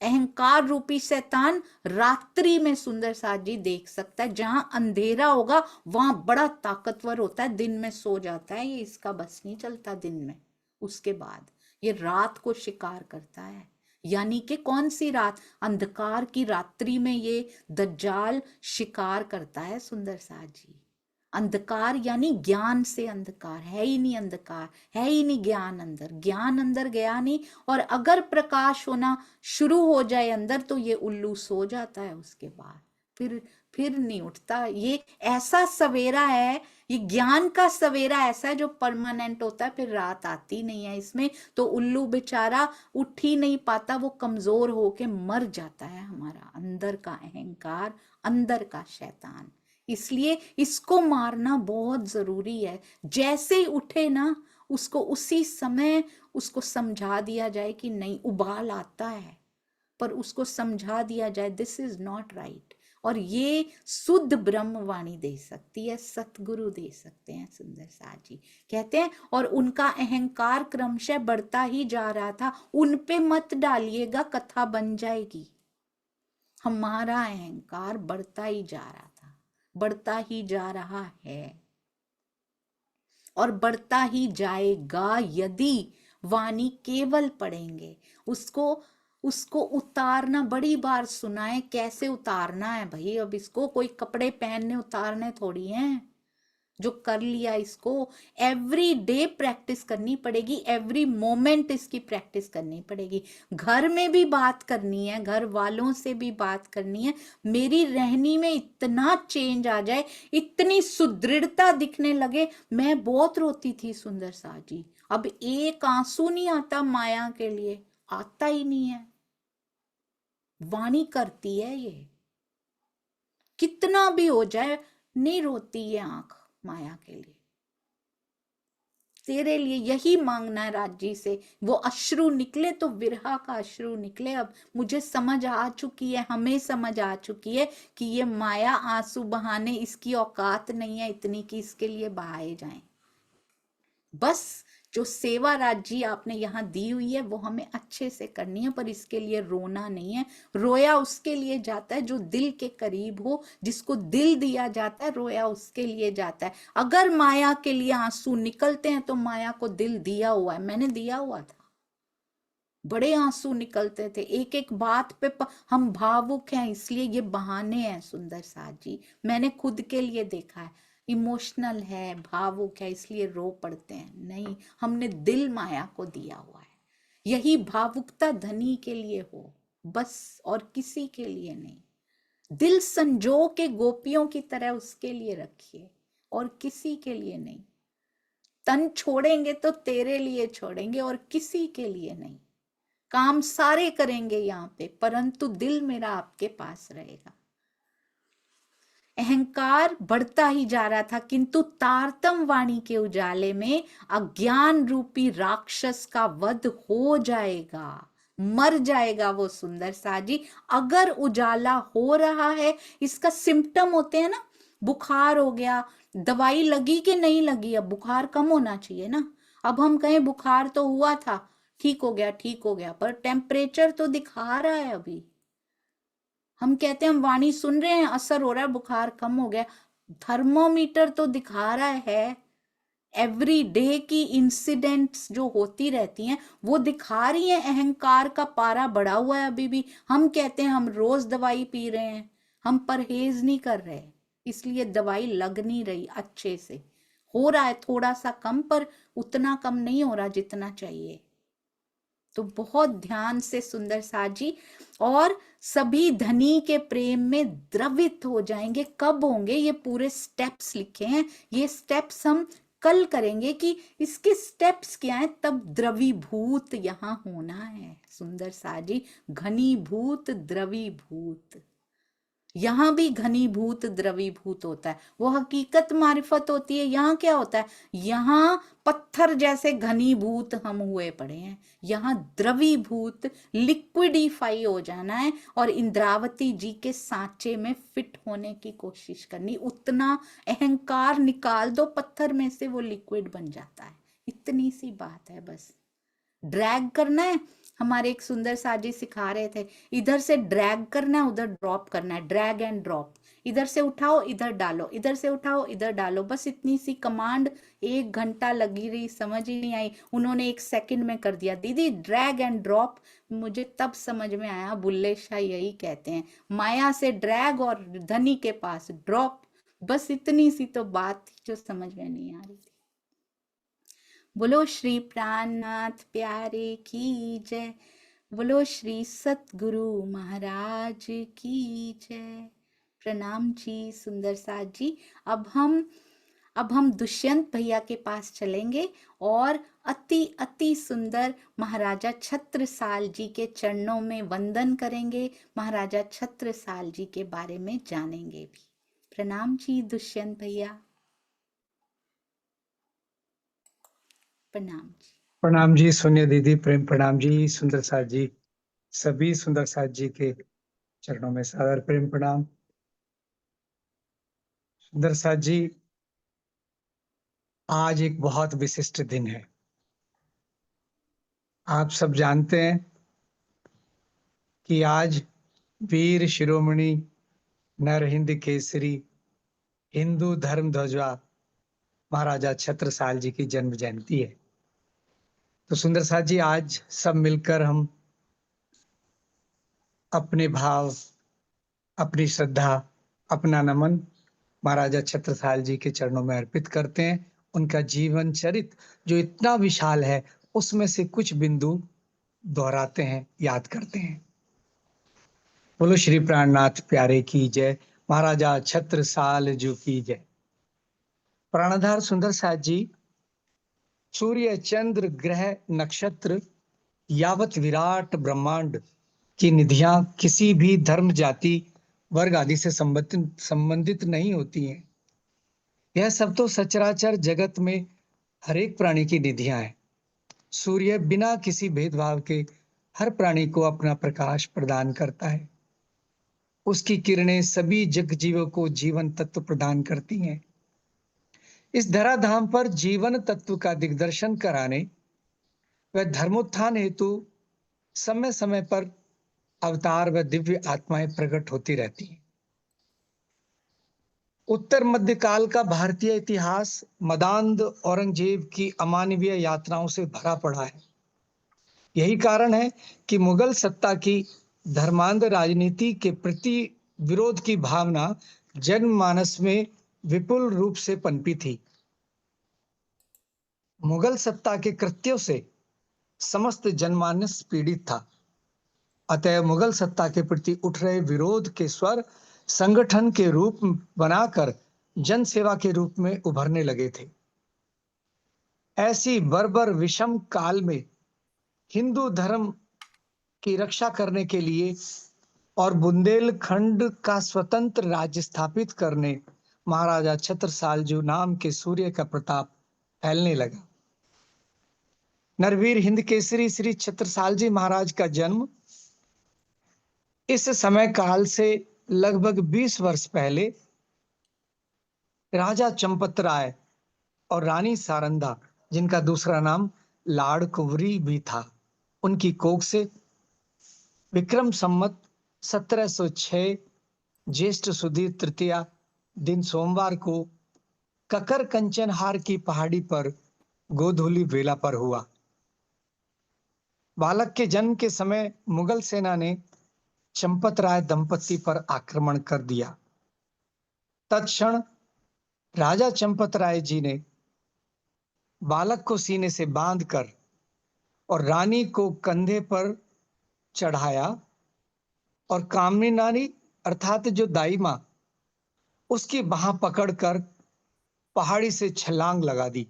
अहंकार रूपी शैतान रात्रि में सुंदर साथ जी देख सकता है, जहां अंधेरा होगा वहां बड़ा ताकतवर होता है, दिन में सो जाता है, ये इसका बस नहीं चलता दिन में, उसके बाद ये रात को शिकार करता है। यानी कि कौन सी रात? अंधकार की रात्रि में ये दज्जाल शिकार करता है सुंदर साथ जी। अंधकार यानी ज्ञान से अंधकार, है ही नहीं अंधकार, है ही नहीं ज्ञान अंदर, ज्ञान अंदर गया नहीं। और अगर प्रकाश होना शुरू हो जाए अंदर तो ये उल्लू सो जाता है, उसके बाद फिर नहीं उठता। ये ऐसा सवेरा है, ये ज्ञान का सवेरा ऐसा है जो परमानेंट होता है, फिर रात आती नहीं है इसमें। तो उल्लू बेचारा उठ ही नहीं पाता, वो कमजोर होके मर जाता है, हमारा अंदर का अहंकार, अंदर का शैतान। इसलिए इसको मारना बहुत जरूरी है। जैसे ही उठे ना, उसको उसी समय उसको समझा दिया जाए कि नहीं, उबाल आता है, पर उसको समझा दिया जाए दिस इज नॉट राइट। और ये शुद्ध ब्रह्मवाणी दे सकती है, सतगुरु दे सकते हैं। सुंदर साथ जी कहते हैं, और उनका अहंकार क्रमशः बढ़ता ही जा रहा था। उन पे मत डालिएगा, कथा बन जाएगी। हमारा अहंकार बढ़ता ही जा रहा था, बढ़ता ही जा रहा है, और बढ़ता ही जाएगा यदि वाणी केवल पढ़ेंगे। उसको उसको उतारना, बड़ी बार सुना है कैसे उतारना है भाई। अब इसको कोई कपड़े पहनने उतारने थोड़ी हैं। जो कर लिया इसको एवरी डे प्रैक्टिस करनी पड़ेगी, एवरी मोमेंट इसकी प्रैक्टिस करनी पड़ेगी। घर में भी बात करनी है, घर वालों से भी बात करनी है। मेरी रहनी में इतना चेंज आ जाए, इतनी सुदृढ़ता दिखने लगे। मैं बहुत रोती थी सुंदर सा जी, अब एक आंसू नहीं आता माया के लिए, आता ही नहीं है। वाणी करती है ये, कितना भी हो जाए नहीं रोती ये आंख माया के लिए। तेरे लिए यही मांगना है राजी से, वो अश्रु निकले तो विरहा का अश्रु निकले। अब मुझे समझ आ चुकी है, हमें समझ आ चुकी है कि ये माया आंसू बहाने इसकी औकात नहीं है इतनी कि इसके लिए बहाए जाएं। बस जो सेवा राज्य आपने यहाँ दी हुई है वो हमें अच्छे से करनी है, पर इसके लिए रोना नहीं है। रोया उसके लिए जाता है जो दिल के करीब हो, जिसको दिल दिया जाता है, रोया उसके लिए जाता है। अगर माया के लिए आंसू निकलते हैं तो माया को दिल दिया हुआ है, मैंने दिया हुआ था। बड़े आंसू निकलते थे एक एक बात पे। हम भावुक हैं इसलिए ये बहाने हैं सुंदर साथ जी, मैंने खुद के लिए देखा है। इमोशनल है, भावुक है इसलिए रो पड़ते हैं, नहीं, हमने दिल माया को दिया हुआ है। यही भावुकता धनी के लिए हो बस, और किसी के लिए नहीं। दिल संजो के गोपियों की तरह उसके लिए रखिए, और किसी के लिए नहीं। तन छोड़ेंगे तो तेरे लिए छोड़ेंगे, और किसी के लिए नहीं। काम सारे करेंगे यहाँ पे, परंतु दिल मेरा आपके पास रहेगा। अहंकार बढ़ता ही जा रहा था, किंतु तारतम वाणी के उजाले में अज्ञान रूपी राक्षस का वध हो जाएगा, मर जाएगा वो सुंदर साजी। अगर उजाला हो रहा है, इसका सिम्टम होते हैं ना, बुखार हो गया, दवाई लगी कि नहीं लगी, अब बुखार कम होना चाहिए ना। अब हम कहें बुखार तो हुआ था, ठीक हो गया, ठीक हो गया, पर टेम्परेचर तो दिखा रहा है अभी। हम कहते हैं हम वाणी सुन रहे हैं, असर हो रहा है, बुखार कम हो गया, थर्मोमीटर तो दिखा रहा है। एवरी डे की इंसिडेंट्स जो होती रहती हैं वो दिखा रही हैं अहंकार का पारा बढ़ा हुआ है अभी भी। हम कहते हैं हम रोज दवाई पी रहे हैं, हम परहेज नहीं कर रहे, इसलिए दवाई लग नहीं रही अच्छे से। हो रहा है थोड़ा सा कम, पर उतना कम नहीं हो रहा जितना चाहिए। तो बहुत ध्यान से सुंदर साजी, और सभी धनी के प्रेम में द्रवित हो जाएंगे। कब होंगे, ये पूरे स्टेप्स लिखे हैं, ये स्टेप्स हम कल करेंगे कि इसके स्टेप्स क्या हैं। तब द्रवीभूत यहाँ होना है सुंदर साजी, घनीभूत द्रवीभूत। यहाँ भी घनीभूत द्रवीभूत होता है, वो हकीकत मारिफत होती है। यहाँ क्या होता है, यहाँ पत्थर जैसे घनीभूत हम हुए पड़े हैं, यहाँ द्रवीभूत लिक्विडिफाई हो जाना है, और इंद्रावती जी के सांचे में फिट होने की कोशिश करनी। उतना अहंकार निकाल दो पत्थर में से, वो लिक्विड बन जाता है। इतनी सी बात है, बस ड्रैग करना है। हमारे एक सुंदर साजी सिखा रहे थे, इधर से ड्रैग करना है, उधर ड्रॉप करना है, ड्रैग एंड ड्रॉप। इधर से उठाओ इधर डालो, इधर से उठाओ इधर डालो, बस इतनी सी कमांड। 1 घंटा लगी रही, समझ ही नहीं आई, उन्होंने 1 सेकंड में कर दिया दीदी, ड्रैग एंड ड्रॉप। मुझे तब समझ में आया, बुल्ले शाह यही कहते हैं, माया से ड्रैग और धनी के पास ड्रॉप। बस इतनी सी तो बात थी जो समझ में नहीं आ रही थी। बोलो श्री प्राणनाथ प्यारे की जय, बोलो श्री सतगुरु महाराज की जय। प्रणाम जी सुंदर साथ जी। अब हम दुष्यंत भैया के पास चलेंगे और अति अति सुंदर महाराजा छत्रसाल जी के चरणों में वंदन करेंगे, महाराजा छत्रसाल जी के बारे में जानेंगे भी। प्रणाम जी दुष्यंत भैया। प्रणाम जी। प्रणाम जी सोनिया दीदी, प्रेम प्रणाम जी सुंदर साथ जी, सभी सुंदर साथ जी के चरणों में सादर प्रेम प्रणाम। सुंदर साथ जी, आज एक बहुत विशिष्ट दिन है। आप सब जानते हैं कि आज वीर शिरोमणि नरहिंद केसरी हिंदू धर्म ध्वजा महाराजा छत्रसाल जी की जन्म जयंती है। तो सुंदर साथ जी, आज सब मिलकर हम अपने भाव, अपनी श्रद्धा, अपना नमन महाराजा छत्रसाल जी के चरणों में अर्पित करते हैं। उनका जीवन चरित्र जो इतना विशाल है, उसमें से कुछ बिंदु दोहराते हैं, याद करते हैं। बोलो श्री प्राणनाथ प्यारे की जय, महाराजा छत्रसाल जी की जय। प्राणधार सुंदर साथ जी, सूर्य चंद्र ग्रह नक्षत्र यावत विराट ब्रह्मांड की निधियां किसी भी धर्म जाति वर्ग आदि से संबंधित नहीं होती हैं। यह सब तो सचराचर जगत में हर एक प्राणी की निधियां हैं। सूर्य बिना किसी भेदभाव के हर प्राणी को अपना प्रकाश प्रदान करता है। उसकी किरणें सभी जग जीवों को जीवन तत्व प्रदान करती हैं। इस धराधाम पर जीवन तत्व का दिग्दर्शन कराने व धर्मोत्थान हेतु समय समय पर अवतार व दिव्य आत्माएं प्रकट होती रहती हैं। उत्तर मध्य काल का भारतीय इतिहास मदांध औरंगजेब की अमानवीय यात्राओं से भरा पड़ा है। यही कारण है कि मुगल सत्ता की धर्मांध राजनीति के प्रति विरोध की भावना जनमानस में विपुल रूप से पनपी थी। मुगल सत्ता के कृत्यों से समस्त जनमानस पीड़ित था। अतः मुगल सत्ता के प्रति उठ रहे विरोध के स्वर संगठन के रूप बनाकर जन सेवा के रूप में उभरने लगे थे। ऐसी बर्बर विषम काल में हिंदू धर्म की रक्षा करने के लिए और बुंदेलखंड का स्वतंत्र राज्य स्थापित करने महाराजा छत्रसाल जी नाम के सूर्य का प्रताप फैलने लगा। नरवीर हिंद केसरी श्री छत्रसाल जी महाराज का जन्म इस समय काल से लगभग 20 वर्ष पहले राजा चंपत राय और रानी सारंदा, जिनका दूसरा नाम लाड़ कुंवरी भी था, उनकी कोख से विक्रम संमत 1706 ज्येष्ठ सुदी तृतीया दिन सोमवार को ककर कंचनहार की पहाड़ी पर गोधूली वेला पर हुआ। बालक के जन्म के समय मुगल सेना ने चंपत राय दंपति पर आक्रमण कर दिया। तत्क्षण राजा चंपत राय जी ने बालक को सीने से बांधकर और रानी को कंधे पर चढ़ाया और कामनी नानी अर्थात जो दाई मां, उसकी बाह पकड़कर पहाड़ी से छलांग लगा दी।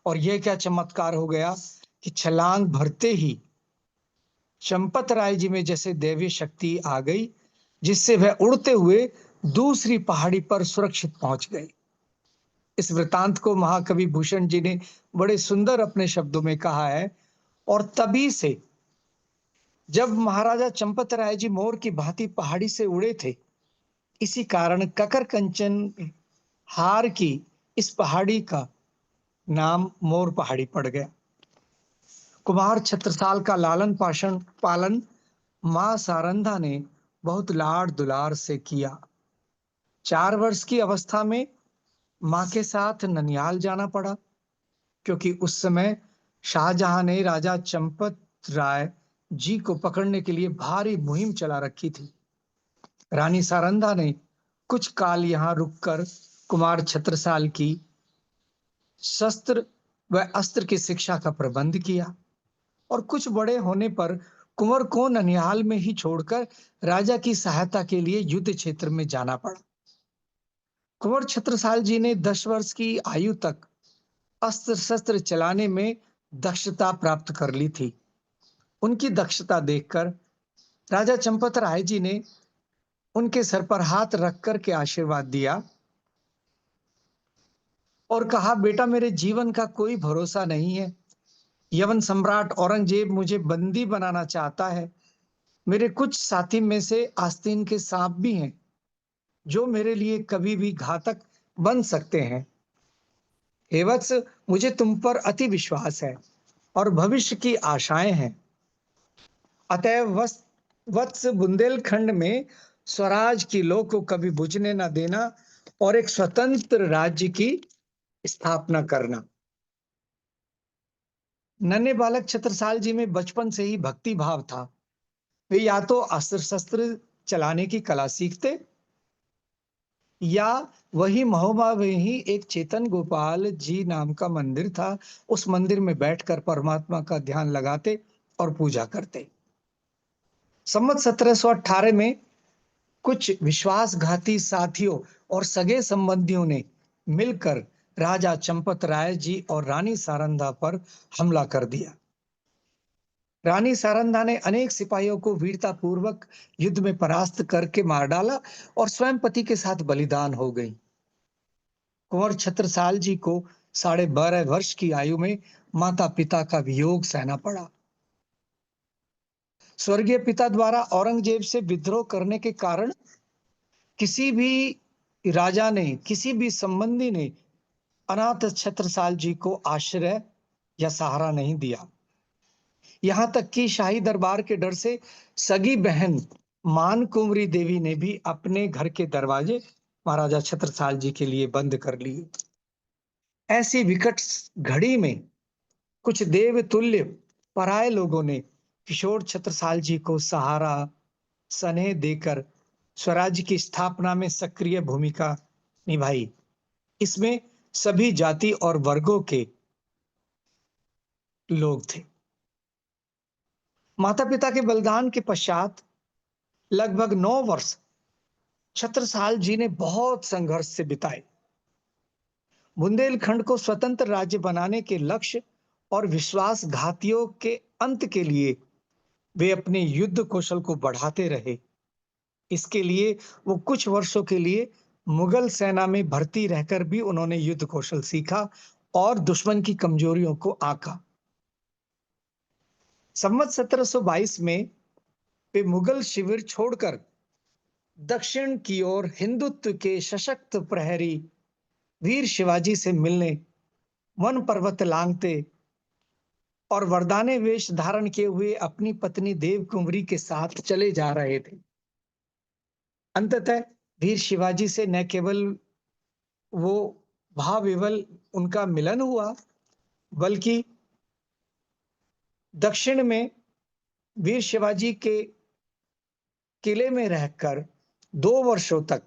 और यह क्या चमत्कार हो गया कि छलांग भरते ही चंपत राय जी में जैसे दैवीय शक्ति आ गई, जिससे वह उड़ते हुए दूसरी पहाड़ी पर सुरक्षित पहुंच गए। इस वृतांत को महाकवि भूषण जी ने बड़े सुंदर अपने शब्दों में कहा है। और तभी से जब महाराजा चंपत राय जी मोर की भांति पहाड़ी से उड़े थे, इसी कारण ककर कंचन हार की इस पहाड़ी का नाम मोर पहाड़ी पड़ गया। कुमार छत्रसाल का लालन पालन मां सारंधा ने बहुत लाड़ दुलार से किया। 4 वर्ष की अवस्था में मां के साथ ननिहाल जाना पड़ा, क्योंकि उस समय शाहजहां ने राजा चंपत राय जी को पकड़ने के लिए भारी मुहिम चला रखी थी। रानी सारंधा ने कुछ काल यहां रुककर कुमार छत्रसाल की शस्त्र व अस्त्र की शिक्षा का प्रबंध किया और कुछ बड़े होने पर कुंवर को ननिहाल में ही छोड़कर राजा की सहायता के लिए युद्ध क्षेत्र में जाना पड़ा। कुंवर छत्रसाल जी ने 10 वर्ष की आयु तक अस्त्र शस्त्र चलाने में दक्षता प्राप्त कर ली थी। उनकी दक्षता देखकर राजा चंपत राय जी ने उनके सर पर हाथ रखकर के आशीर्वाद दिया और कहा, बेटा मेरे जीवन का कोई भरोसा नहीं है। यवन सम्राट औरंगजेब मुझे बंदी बनाना चाहता है। मेरे कुछ साथी में से आस्तीन के सांप भी हैं, जो मेरे लिए कभी भी घातक बन सकते हैं। हे वत्स, मुझे तुम पर अति विश्वास है और भविष्य की आशाएं हैं। अतएव वत्स बुंदेलखंड में स्वराज की लौ को कभी बुझने न देना और एक स्वतंत्र राज्य की स्थापना करना। नन्हे बालक छत्रसाल जी में बचपन से ही भक्ति भाव था। वे या तो अस्त्र शस्त्र चलाने की कला सीखते या वही महोबा में ही एक चेतन गोपाल जी नाम का मंदिर था, उस मंदिर में बैठकर परमात्मा का ध्यान लगाते और पूजा करते। संवत 1718 में कुछ विश्वासघाती साथियों और सगे संबंधियों ने मिलकर राजा चंपत राय जी और रानी सारंधा पर हमला कर दिया। रानी सारंधा ने अनेक सिपाहियों को वीरता पूर्वक युद्ध में परास्त करके मार डाला और स्वयं पति के साथ बलिदान हो गई। कुंवर छत्रसाल जी को 12.5 वर्ष की आयु में माता पिता का वियोग सहना पड़ा। स्वर्गीय पिता द्वारा औरंगजेब से विद्रोह करने के कारण किसी भी राजा ने, किसी भी संबंधी ने अनाथ छत्रसाल जी को आश्रय या सहारा नहीं दिया। यहां तक कि शाही दरबार के डर से सगी बहन मान कुंवरी देवी ने भी अपने घर के दरवाजे महाराजा छत्रसाल जी के लिए बंद कर लिए। ऐसी विकट घड़ी में कुछ देवतुल्य पराये लोगों ने किशोर छत्रसाल जी को सहारा स्नेह देकर स्वराज्य की स्थापना में सक्रिय भूमिका निभाई। इसमें सभी जाति और वर्गों के लोग थे। माता पिता के बलिदान के पश्चात लगभग 9 वर्ष छत्रसाल जी ने बहुत संघर्ष से बिताए। बुंदेलखंड को स्वतंत्र राज्य बनाने के लक्ष्य और विश्वासघातियों के अंत के लिए वे अपने युद्ध कौशल को बढ़ाते रहे। इसके लिए वो कुछ वर्षों के लिए मुगल सेना में भर्ती रहकर भी उन्होंने युद्ध कौशल सीखा और दुश्मन की कमजोरियों को आंका। संवत 1722 में वे मुगल शिविर छोड़कर दक्षिण की ओर हिंदुत्व के सशक्त प्रहरी वीर शिवाजी से मिलने वन पर्वत लांघते और वरदाने वेश धारण किए हुए अपनी पत्नी देव कुंवरी के साथ चले जा रहे थे। अंततः वीर शिवाजी से न केवल वो भाव विवल उनका मिलन हुआ, बल्कि दक्षिण में वीर शिवाजी के किले में रहकर 2 वर्षों तक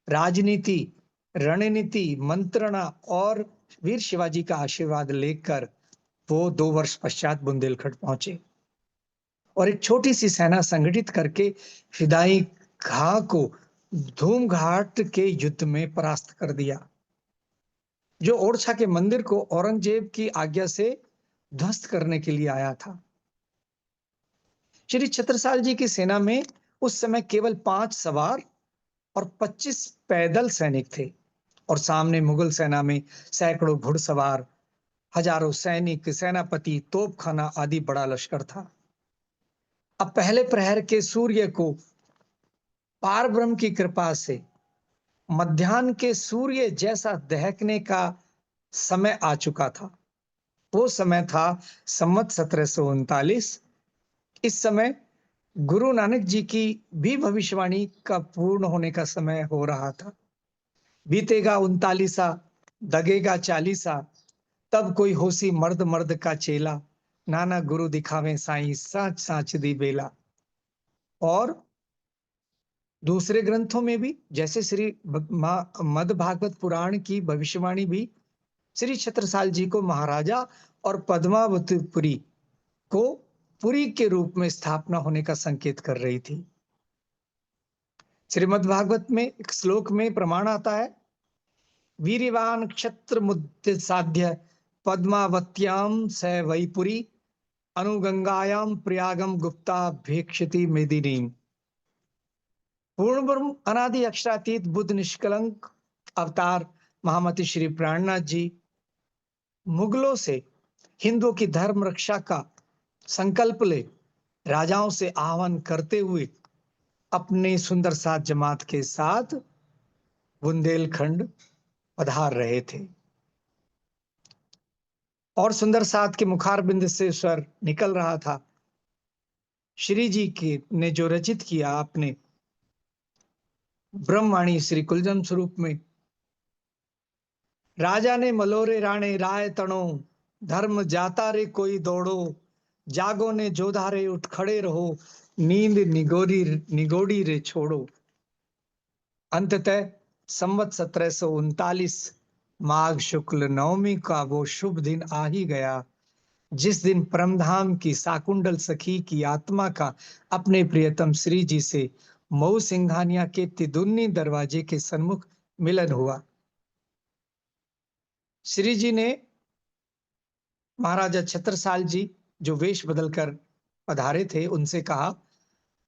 राजनीति, रणनीति, मंत्रणा और वीर शिवाजी का आशीर्वाद लेकर वो 2 वर्ष पश्चात बुंदेलखंड पहुंचे और एक छोटी सी सेना संगठित करके फिदाई खां को धूमघाट के युद्ध में परास्त कर दिया, जो ओरछा के मंदिर को औरंगजेब की आज्ञा से ध्वस्त करने के लिए आया था। श्री छत्रसाल जी की सेना में उस समय केवल 5 सवार और 25 पैदल सैनिक थे और सामने मुगल सेना में सैकड़ों घुड़सवार, हजारों सैनिक, सेनापति, तोपखाना आदि बड़ा लश्कर था। अब पहले प्रहर के सूर्य को पार ब्रह्म की कृपा से मध्याह्न के सूर्य जैसा दहकने का समय आ चुका था। वो समय था संवत 1739। इस समय गुरु नानक जी की भी भविष्यवाणी का पूर्ण होने का समय हो रहा था। बीतेगा 39, दगेगा 40, तब कोई होसी मर्द मर्द का चेला, नाना गुरु दिखावे साईं साच साच दी बेला। और दूसरे ग्रंथों में भी, जैसे श्री मद भागवत पुराण की भविष्यवाणी भी श्री छत्रसाल जी को महाराजा और पद्मावतीपुरी को पुरी के रूप में स्थापना होने का संकेत कर रही थी। श्रीमद् भागवत में एक श्लोक में प्रमाण आता है, वीर्यवान क्षत्र मुद्य साध्य पद्मावत्याम स वैपुरी अनुगंगायाम प्रयागम गुप्ता भेक्षति मेदिनी। पूर्ण ब्रह्म अनादि अक्षरातीत बुद्ध निष्कलंक अवतार महामती श्री प्राणनाथ जी मुगलों से हिंदुओं की धर्म रक्षा का संकल्प ले राजाओं से आह्वान करते हुए अपने सुंदर साथ जमात के साथ बुंदेलखंड पधार रहे थे और सुंदर साथ के मुखार बिंद से स्वर निकल रहा था। श्री जी के ने जो रचित किया अपने ब्रह्मवाणी श्री कुलजम स्वरूप में, राजा ने मलोरे राणे राय तणो धर्म जाता रे कोई दौड़ो जागो ने जोधारे उठ खड़े रहो नींद निगोड़ी रे छोड़ो। अंततः संवत 1739 माघ शुक्ल नवमी का वो शुभ दिन आ ही गया जिस दिन परमधाम की साकुंडल सखी की आत्मा का अपने प्रियतम श्री जी से मऊ सिंघानिया के तिदुन्नी दरवाजे के सन्मुख मिलन हुआ। श्री जी ने महाराजा छत्रसाल जी जो वेश बदलकर पधारे थे उनसे कहा,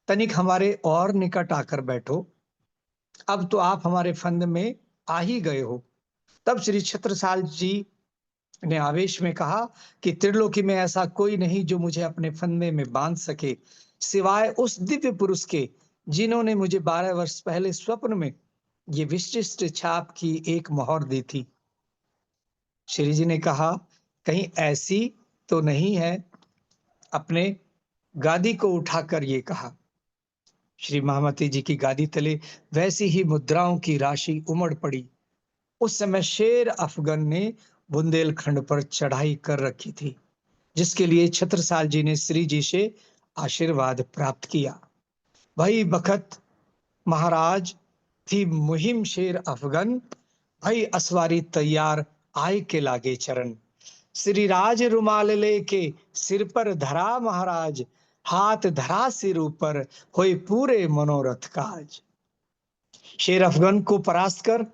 तनिक हमारे और निकट आकर बैठो, अब तो आप हमारे फंद में आ ही गए हो। तब श्री छत्रसाल जी ने आवेश में कहा कि त्रिलोकी में ऐसा कोई नहीं जो मुझे अपने फंदे में बांध सके सिवाय उस दिव्य पुरुष के जिन्होंने मुझे 12 वर्ष पहले स्वप्न में ये विशिष्ट छाप की एक मोहर दी थी। श्री जी ने कहा, कहीं ऐसी तो नहीं है? अपने गादी को उठाकर ये कहा। श्री महामती जी की गादी तले वैसी ही मुद्राओं की राशि उमड़ पड़ी। उस समय शेर अफगन ने बुंदेलखंड पर चढ़ाई कर रखी थी जिसके लिए छत्रसाल जी ने श्री जी से आशीर्वाद प्राप्त किया। भाई बखत महाराज थी मुहिम शेर अफगन भाई असवारी तैयार आय के लागे चरण श्री राज रुमाल लेके सिर पर धरा महाराज हाथ धरा सिर ऊपर होए पूरे मनोरथ काज। शेर अफगन को परास्त कर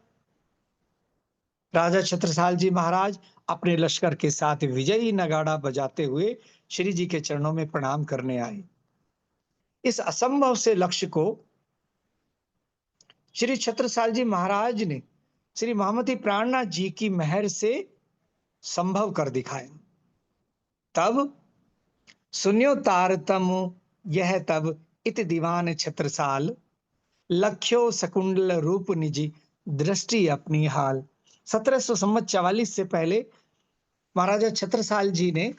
राजा छत्रसाल जी महाराज अपने लश्कर के साथ विजयी नगाड़ा बजाते हुए श्री जी के चरणों में प्रणाम करने आए। इस असंभव से लक्ष्य को श्री छत्रसाल जी महाराज ने श्री महामती प्राणनाथ जी की मेहर से संभव कर दिखाया। तब सुन्यो तारतम यह तब इत दीवान छत्रसाल लख्यो सकुंडल रूप निजी दृष्टि अपनी हाल। 1744 से पहले महाराजा छत्रसाल जी ने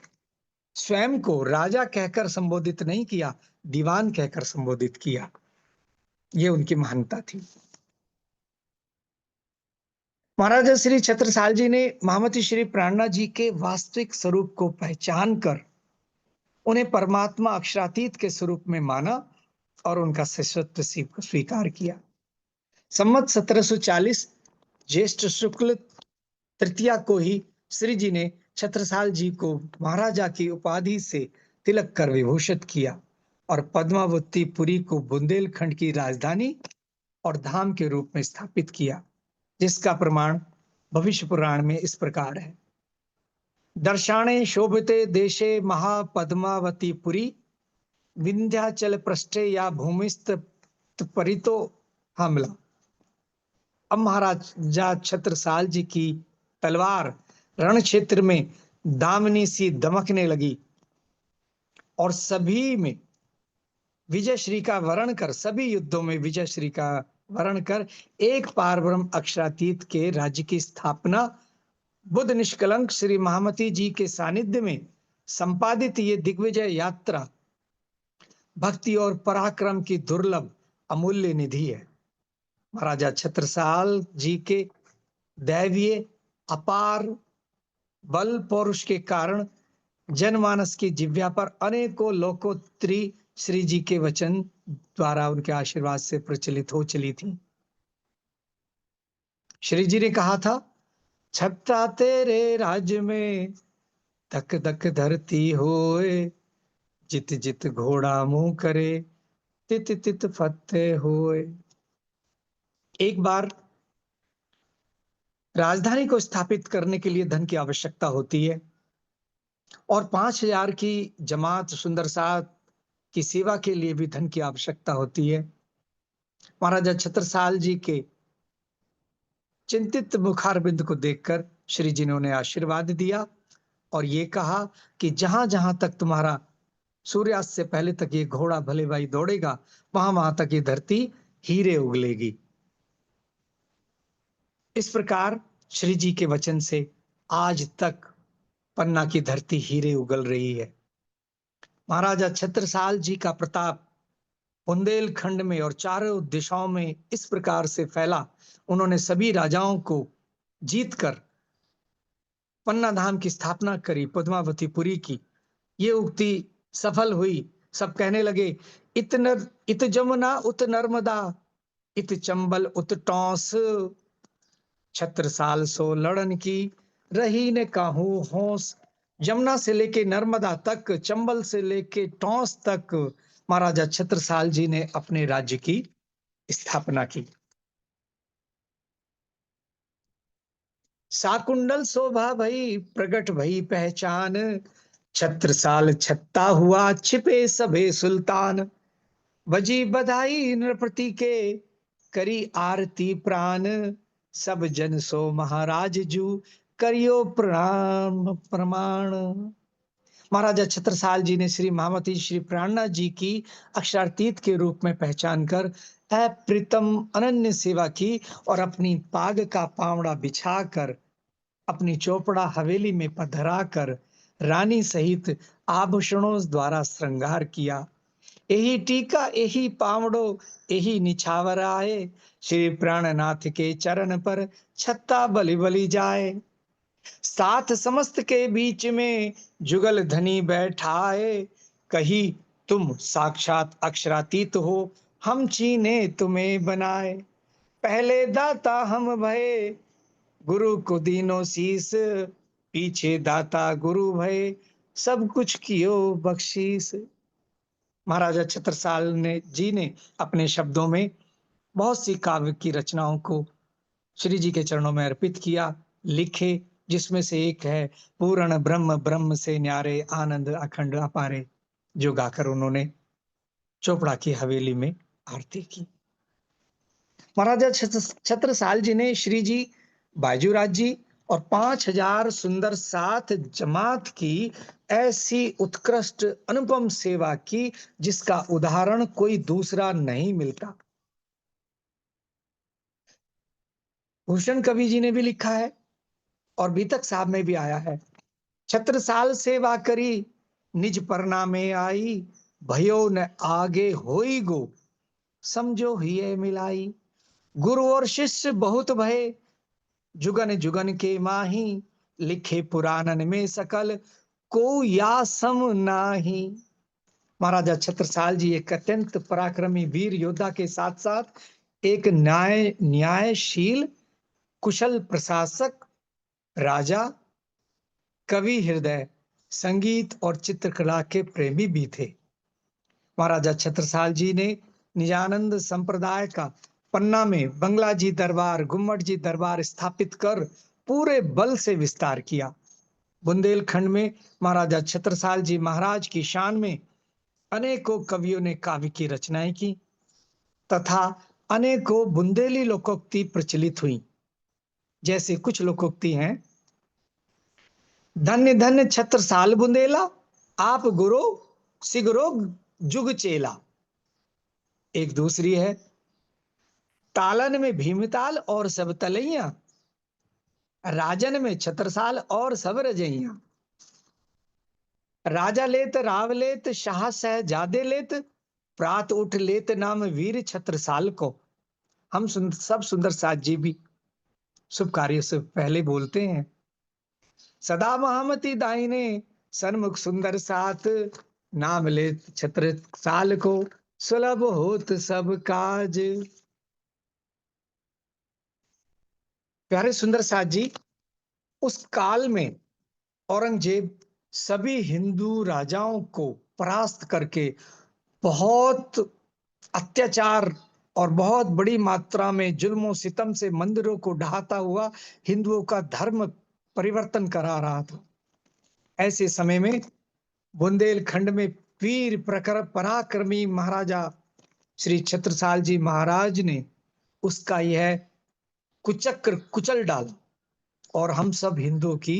स्वयं को राजा कहकर संबोधित नहीं किया, दीवान कहकर संबोधित किया। यह उनकी महानता थी। महाराजा श्री छत्रसाल जी ने महामती श्री प्राणनाथ जी के वास्तविक स्वरूप को पहचान कर उन्हें परमात्मा अक्षरातीत के स्वरूप में माना और उनका शिष्यत्व स्वीकार किया। संवत 1740 ज्येष्ठ शुक्ल तृतीया को ही श्री जी ने छत्रसाल जी को महाराजा की उपाधि से तिलक कर विभूषित किया और पद्मावती पुरी को बुंदेलखंड की राजधानी और धाम के रूप में स्थापित किया, जिसका प्रमाण भविष्य पुराण में इस प्रकार है। दर्शाणे शोभिते देशे महापद्मावती पुरी विंध्याचल पृष्ठे या भूमिस्थ परितो हमला। अब महाराजा छत्रसाल जी की तलवार रण क्षेत्र में दामिनी सी दमकने लगी और सभी में विजय श्री का वर्ण कर, सभी युद्धों में विजय श्री का वर्ण कर एक पारब्रह्म अक्षरातीत के राज्य की स्थापना बुद्ध निष्कलंक श्री महामती जी के सानिध्य में संपादित ये दिग्विजय यात्रा भक्ति और पराक्रम की दुर्लभ अमूल्य निधि है। महाराजा छत्रसाल जी के दैवीय अपार बल पौरुष के कारण जनमानस की जिह्वा पर अनेकों लोकोत्तरी श्री जी के वचन द्वारा उनके आशीर्वाद से प्रचलित हो चली थी। श्री जी ने कहा था, छत्ता तेरे राज्य में धक धक धरती होए जित जित घोड़ा मुंह करे, तित तित फतेह होए। एक बार राजधानी को स्थापित करने के लिए धन की आवश्यकता होती है और 5,000 की जमात सुंदरसाद की सेवा के लिए भी धन की आवश्यकता होती है। महाराजा छत्रसाल जी के चिंतित मुखारबिंद को देखकर श्री जी ने उन्हें आशीर्वाद दिया और ये कहा कि जहां जहां तक तुम्हारा सूर्यास्त से पहले तक ये घोड़ा भले भाई दौड़ेगा, वहां वहां तक ये धरती हीरे उगलेगी। इस प्रकार श्री जी के वचन से आज तक पन्ना की धरती हीरे उगल रही है। महाराजा छत्रसाल जी का प्रताप बुंदेलखंड में और चारों दिशाओं में इस प्रकार से फैला, उन्होंने सभी राजाओं को जीतकर पन्ना धाम की स्थापना करी, पद्मावतीपुरी की। ये उक्ति सफल हुई। सब कहने लगे, इत जमुना उत नर्मदा, इत चंबल उत टौंस, छत्रसाल सो लड़न की रही ने काहू होंस। यमुना से लेके नर्मदा तक, चंबल से लेके टौंस तक महाराजा छत्रसाल जी ने अपने राज्य की स्थापना की। साकुंडल शोभा भई प्रगट भई पहचान, छत्रसाल छत्ता हुआ छिपे सभे सुल्तान। बजी बधाई नृपति के करी आरती प्राण, सब जन सो महाराज जू करियो प्रणाम प्रमाण। महाराजा छत्रसाल जी ने श्री महामती श्री प्राणनाथ जी की अक्षरातीत के रूप में पहचान कर अप्रीतम अनन्य सेवा की और अपनी पाग का पावड़ा बिछाकर अपनी चौपड़ा हवेली में पधरा कर रानी सहित आभूषणों द्वारा श्रृंगार किया। यही टीका यही पावड़ो यही निछावर आए, श्री प्राणनाथ के चरण पर छत्ता बलि बलि जाए। साथ समस्त के बीच में जुगल धनी बैठाए, कही तुम साक्षात अक्षरातीत हो, हम चीने तुम्हें बनाए। पहले दाता हम भये गुरु को दीनो शीस, पीछे दाता गुरु भय सब कुछ कियो बख्शीस। महाराजा छत्रसाल ने जी ने अपने शब्दों में बहुत सी काव्य की रचनाओं को श्री जी के चरणों में अर्पित किया, लिखे, जिसमें से एक है पूर्ण ब्रह्म ब्रह्म से न्यारे आनंद अखंड अपारे, जो गाकर उन्होंने चोपड़ा की हवेली में आरती की। महाराजा छत्रसाल जी ने श्री जी, बाजूराज जी और 5,000 सुंदर साथ जमात की ऐसी उत्कृष्ट अनुपम सेवा की जिसका उदाहरण कोई दूसरा नहीं मिलता। भूषण कवि जी ने भी लिखा है और बीतक साहब में भी आया है, छत्रसाल सेवा करी निज परना में आई, भयो न आगे होई गो समझो हिये मिलाई। गुरु और शिष्य बहुत भय जुगन जुगन के माही, लिखे पुराणन में सकल को या सम नाही। महाराजा छत्रसाल जी एक अत्यंत पराक्रमी वीर योद्धा के साथ साथ एक न्यायशील कुशल प्रशासक, राजा, कवि हृदय, संगीत और चित्रकला के प्रेमी भी थे। महाराजा छत्रसाल जी ने निजानंद संप्रदाय का पन्ना में बंगला जी दरबार, गुम्मट जी दरबार स्थापित कर पूरे बल से विस्तार किया। बुंदेलखंड में महाराजा छत्रसाल जी महाराज की शान में अनेकों कवियों ने काव्य की रचनाएं की तथा अनेकों बुंदेली लोकोक्ति प्रचलित हुई। जैसे कुछ लोकोक्ति हैं, धन्य धन्य छत्रसाल बुंदेला, आप गुरु सिगरो जुग चेला। एक दूसरी है, तालन में भीमताल और सब तलैया, राजन में छत्रसाल और सब रजैया। राजा लेत राव लेत शाह सहजादे लेत, प्रात उठ लेत नाम वीर छत्रसाल को। हम सब सुंदर साथ जी भी शुभ कार्य से पहले बोलते हैं, सदा महामती दाहिने सन्मुख सुंदर साथ, नाम ले छत्रसाल को सुलभ होत सब काज। प्यारे सुंदर साथ जी, उस काल में औरंगजेब सभी हिंदू राजाओं को परास्त करके बहुत अत्याचार और बहुत बड़ी मात्रा में जुल्म और सितम से मंदिरों को ढहाता हुआ हिंदुओं का धर्म परिवर्तन करा रहा था। ऐसे समय में बुंदेलखंड में वीर प्रकर पराक्रमी महाराजा श्री छत्रसाल जी महाराज ने उसका यह कुचक्र कुचल डाला और हम सब हिंदुओं की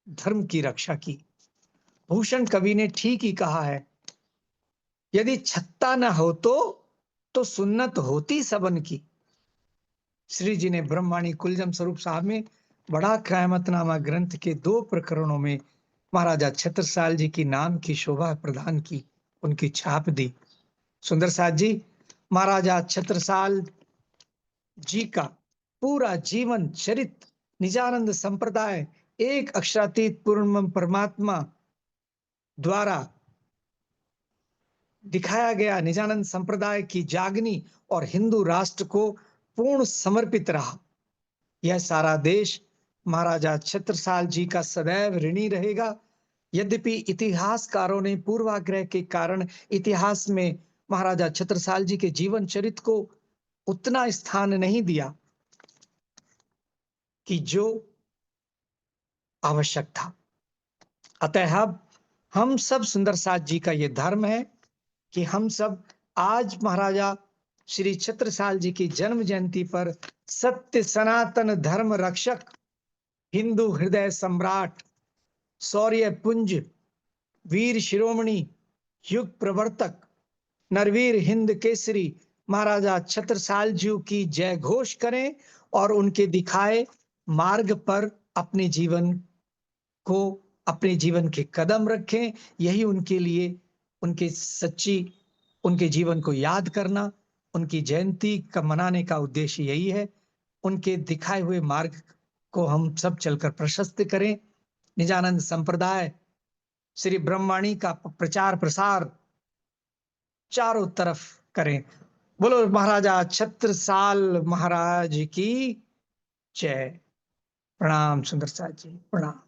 धर्म की रक्षा की। भूषण कवि ने ठीक ही कहा है, यदि छत्ता न हो तो सुन्नत होती सबन की। श्री जी ने ब्रह्मवाणी कुलजम स्वरूप साहब में बड़ा क़यामतनामा ग्रंथ के 2 प्रकरणों में महाराजा छत्रसाल जी की नाम की शोभा प्रदान की, उनकी छाप दी। सुंदर साथ जी, महाराजा छत्रसाल जी का पूरा जीवन चरित्र निजानंद संप्रदाय एक अक्षरातीत पूर्ण परमात्मा द्वारा दिखाया गया निजानंद संप्रदाय की जागनी और हिंदू राष्ट्र को पूर्ण समर्पित रहा। यह सारा देश महाराजा छत्रसाल जी का सदैव ऋणी रहेगा। यद्यपि इतिहासकारों ने पूर्वाग्रह के कारण इतिहास में महाराजा छत्रसाल जी के जीवन चरित्र को उतना स्थान नहीं दिया कि जो आवश्यक था। अतः हम सब सुंदर साथ जी का यह धर्म है कि हम सब आज महाराजा श्री छत्रसाल जी की जन्म जयंती पर सत्य सनातन धर्म रक्षक, हिंदू हृदय सम्राट, शौर्य पुंज, वीर शिरोमणि, युग प्रवर्तक, नरवीर हिंद केसरी महाराजा छत्रसाल जी की जय घोष करें और उनके दिखाए मार्ग पर अपने जीवन के कदम रखें। यही उनके लिए उनके जीवन को याद करना, उनकी जयंती का मनाने का उद्देश्य यही है। उनके दिखाए हुए मार्ग को हम सब चलकर प्रशस्त करें। निजानंद संप्रदाय श्री ब्रह्मवाणी का प्रचार प्रसार चारों तरफ करें। बोलो महाराजा छत्रसाल महाराज की जय। प्रणाम सुंदर साथ जी, प्रणाम।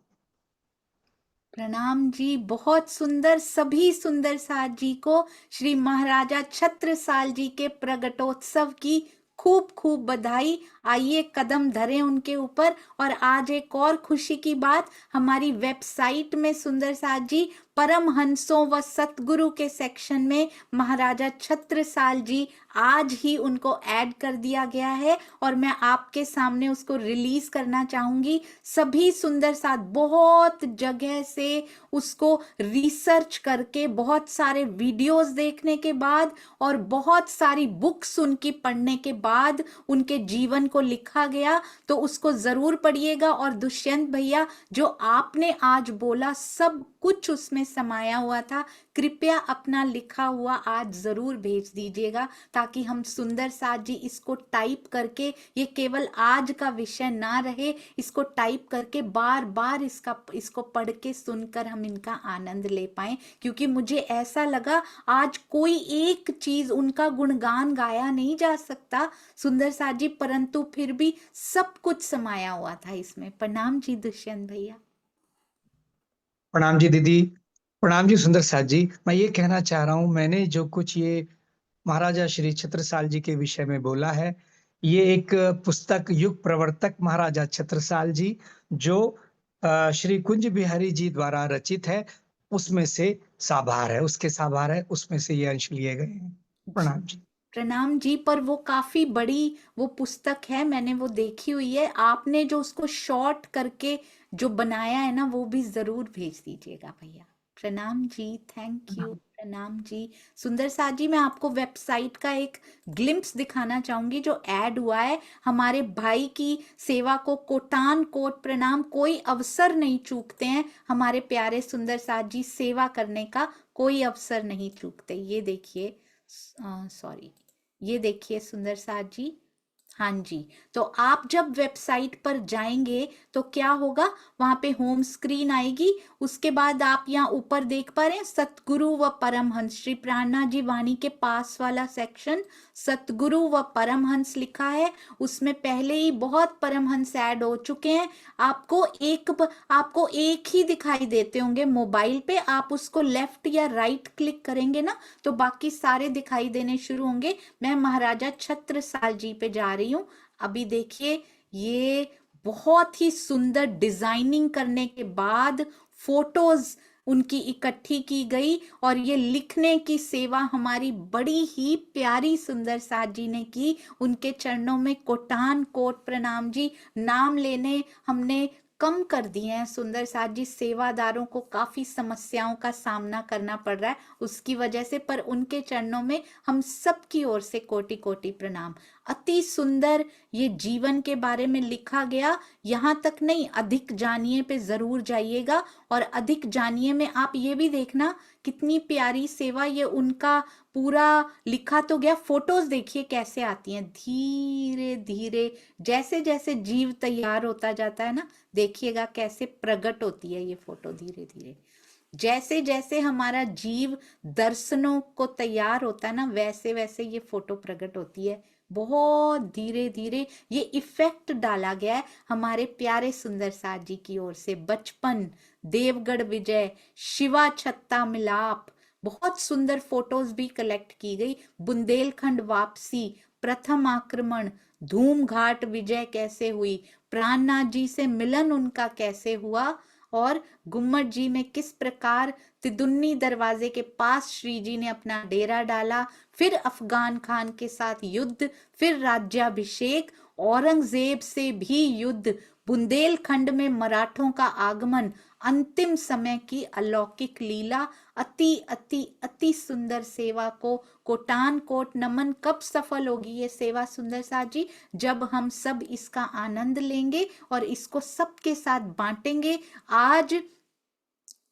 प्रणाम जी, बहुत सुंदर। सभी सुंदर साथ जी को श्री महाराजा छत्रसाल जी के प्रगटोत्सव की खूब खूब बधाई। आइए कदम धरें उनके ऊपर। और आज एक और खुशी की बात, हमारी वेबसाइट में सुंदर साथ जी परमहंसों व सतगुरु के सेक्शन में महाराजा छत्रसाल जी आज ही उनको ऐड कर दिया गया है और मैं आपके सामने उसको रिलीज करना चाहूंगी। सभी सुंदर साथ बहुत जगह से उसको रिसर्च करके, बहुत सारे वीडियोस देखने के बाद और बहुत सारी बुक्स उनकी पढ़ने के बाद उनके जीवन को लिखा गया, तो उसको जरूर पढ़िएगा। और दुष्यंत भैया, जो आपने आज बोला सब कुछ उसमें समाया हुआ था। कृपया अपना लिखा हुआ आज जरूर भेज दीजिएगा ताकि हम सुंदर साथ जी इसको टाइप करके, ये केवल आज का विषय ना रहे, इसको टाइप करके बार बार इसको पढ़ के सुनकर हम इनका आनंद ले पाए। क्योंकि मुझे ऐसा लगा आज कोई एक चीज उनका गुणगान गाया नहीं जा सकता सुंदर साथ जी, परंतु फिर भी सब कुछ समाया हुआ था इसमें। प्रणाम जी दुष्यंत भैया। प्रणाम जी दीदी, प्रणाम जी सुंदर साथ जी। मैं ये कहना चाह रहा हूं, मैंने जो कुछ ये महाराजा श्री छत्रसाल जी के विषय में बोला है, ये एक पुस्तक युग प्रवर्तक महाराजा छत्रसाल जी जो श्री कुंज बिहारी जी द्वारा रचित है, उसमें से साभार है, उसमें से ये अंश लिए गए हैं। प्रणाम जी। प्रणाम जी। पर वो काफी बड़ी वो पुस्तक है, मैंने वो देखी हुई है। आपने जो उसको शॉर्ट करके जो बनाया है ना, वो भी जरूर भेज दीजिएगा भैया। प्रणाम जी, थैंक यू। प्रणाम जी। सुंदर साथ जी, मैं आपको वेबसाइट का एक ग्लिम्प्स दिखाना चाहूंगी जो ऐड हुआ है। हमारे भाई की सेवा को कोटान कोट प्रणाम। कोई अवसर नहीं चूकते हैं हमारे प्यारे सुंदर साथ जी, सेवा करने का कोई अवसर नहीं चूकते। ये देखिए, सॉरी, ये देखिए सुंदर साथ जी, हाँ जी, तो आप जब वेबसाइट पर जाएंगे तो क्या होगा, वहां पे होम स्क्रीन आएगी। उसके बाद आप यहाँ ऊपर देख पा रहे हैं सतगुरु व परमहंस, श्री प्राणनाथ जी वाणी के पास वाला सेक्शन सतगुरु व परमहंस लिखा है। उसमें पहले ही बहुत परमहंस ऐड हो चुके हैं। आपको एक ही दिखाई देते होंगे मोबाइल पे, आप उसको लेफ्ट या राइट क्लिक करेंगे ना तो बाकी सारे दिखाई देने शुरू होंगे। मैं महाराजा छत्रसाल जी पे जा रही हूँ। अभी देखिए, ये बहुत ही सुंदर डिजाइनिंग करने के बाद फोटोज उनकी इकट्ठी की गई और ये लिखने की सेवा हमारी बड़ी ही प्यारी सुंदर साथ जी ने की। उनके चरणों में कोटान कोट प्रणाम जी। नाम लेने हमने कम कर दिए हैं सुंदर साथ जी, सेवादारों को काफी समस्याओं का सामना करना पड़ रहा है उसकी वजह से, पर उनके चरणों में हम सब की ओर से कोटि कोटि प्रणाम। अति सुंदर ये जीवन के बारे में लिखा गया। यहाँ तक नहीं, अधिक जानिए पे जरूर जाइएगा। और अधिक जानिए में आप ये भी देखना कितनी प्यारी सेवा ये उनका पूरा लिखा तो गया। फोटोज देखिए कैसे आती हैं धीरे धीरे, जैसे जैसे जीव तैयार होता जाता है ना, देखिएगा कैसे प्रकट होती है ये फोटो धीरे धीरे। जैसे जैसे हमारा जीव दर्शनों को तैयार होता है ना, वैसे वैसे ये फोटो प्रकट होती है। बहुत धीरे धीरे ये इफेक्ट डाला गया है हमारे प्यारे सुंदर साथ जी की ओर से। बचपन, देवगढ़ विजय, शिवा छत्ता मिलाप, बहुत सुंदर फोटोज भी कलेक्ट की गई। बुंदेलखंड वापसी, प्रथम आक्रमण, धूम घाट विजय कैसे हुई, प्राणनाथ जी से मिलन उनका कैसे हुआ, और गुम्मट जी में किस प्रकार तिदुन्नी दरवाजे के पास श्री जी ने अपना डेरा डाला, फिर अफगान खान के साथ युद्ध, फिर राज्याभिषेक, औरंगजेब से भी युद्ध, बुंदेलखंड में मराठों का आगमन, अंतिम समय की अलौकिक लीला। अति अति अति सुंदर सेवा को कोटान कोट नमन। कब सफल होगी ये सेवा सुंदर साथ जी, जब हम सब इसका आनंद लेंगे और इसको सबके साथ बांटेंगे। आज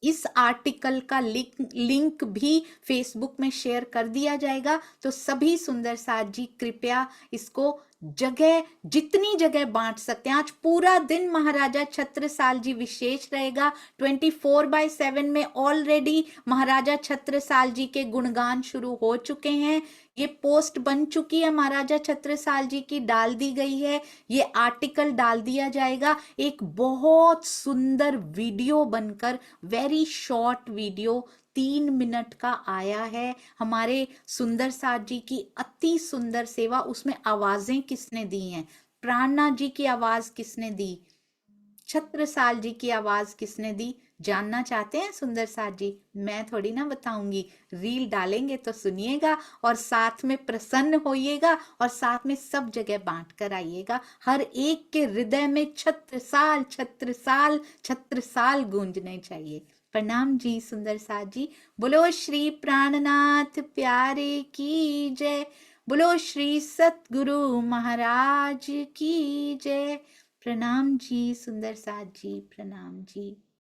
इस आर्टिकल का लिंक भी फेसबुक में शेयर कर दिया जाएगा, तो सभी सुंदर साथ जी कृपया इसको जगह, जितनी जगह बांट सकते हैं। आज पूरा दिन महाराजा छत्रसाल जी विशेष रहेगा। 24/7 में ऑलरेडी महाराजा छत्रसाल जी के गुणगान शुरू हो चुके हैं। ये पोस्ट बन चुकी है, महाराजा छत्रसाल जी की डाल दी गई है, ये आर्टिकल डाल दिया जाएगा। एक बहुत सुंदर वीडियो बनकर, वेरी शॉर्ट वीडियो 3 मिनट का आया है। हमारे सुंदर साथ जी की अति सुंदर सेवा, उसमें आवाजें किसने दी हैं, प्राणनाथ जी की आवाज किसने दी, छत्रसाल जी की आवाज किसने दी, जानना चाहते हैं सुंदर साथ जी? मैं थोड़ी ना बताऊंगी, रील डालेंगे तो सुनिएगा और साथ में प्रसन्न होइएगा और साथ में सब जगह बांट कर आइएगा। हर एक के हृदय में छत्रसाल छत्रसाल छत्रसाल गूंजने चाहिए। प्रणाम जी सुंदर साथ जी। बोलो श्री प्राणनाथ प्यारे की जय, बोलो श्री सतगुरु महाराज की जय। प्रणाम जी सुंदर साथ जी, प्रणाम जी।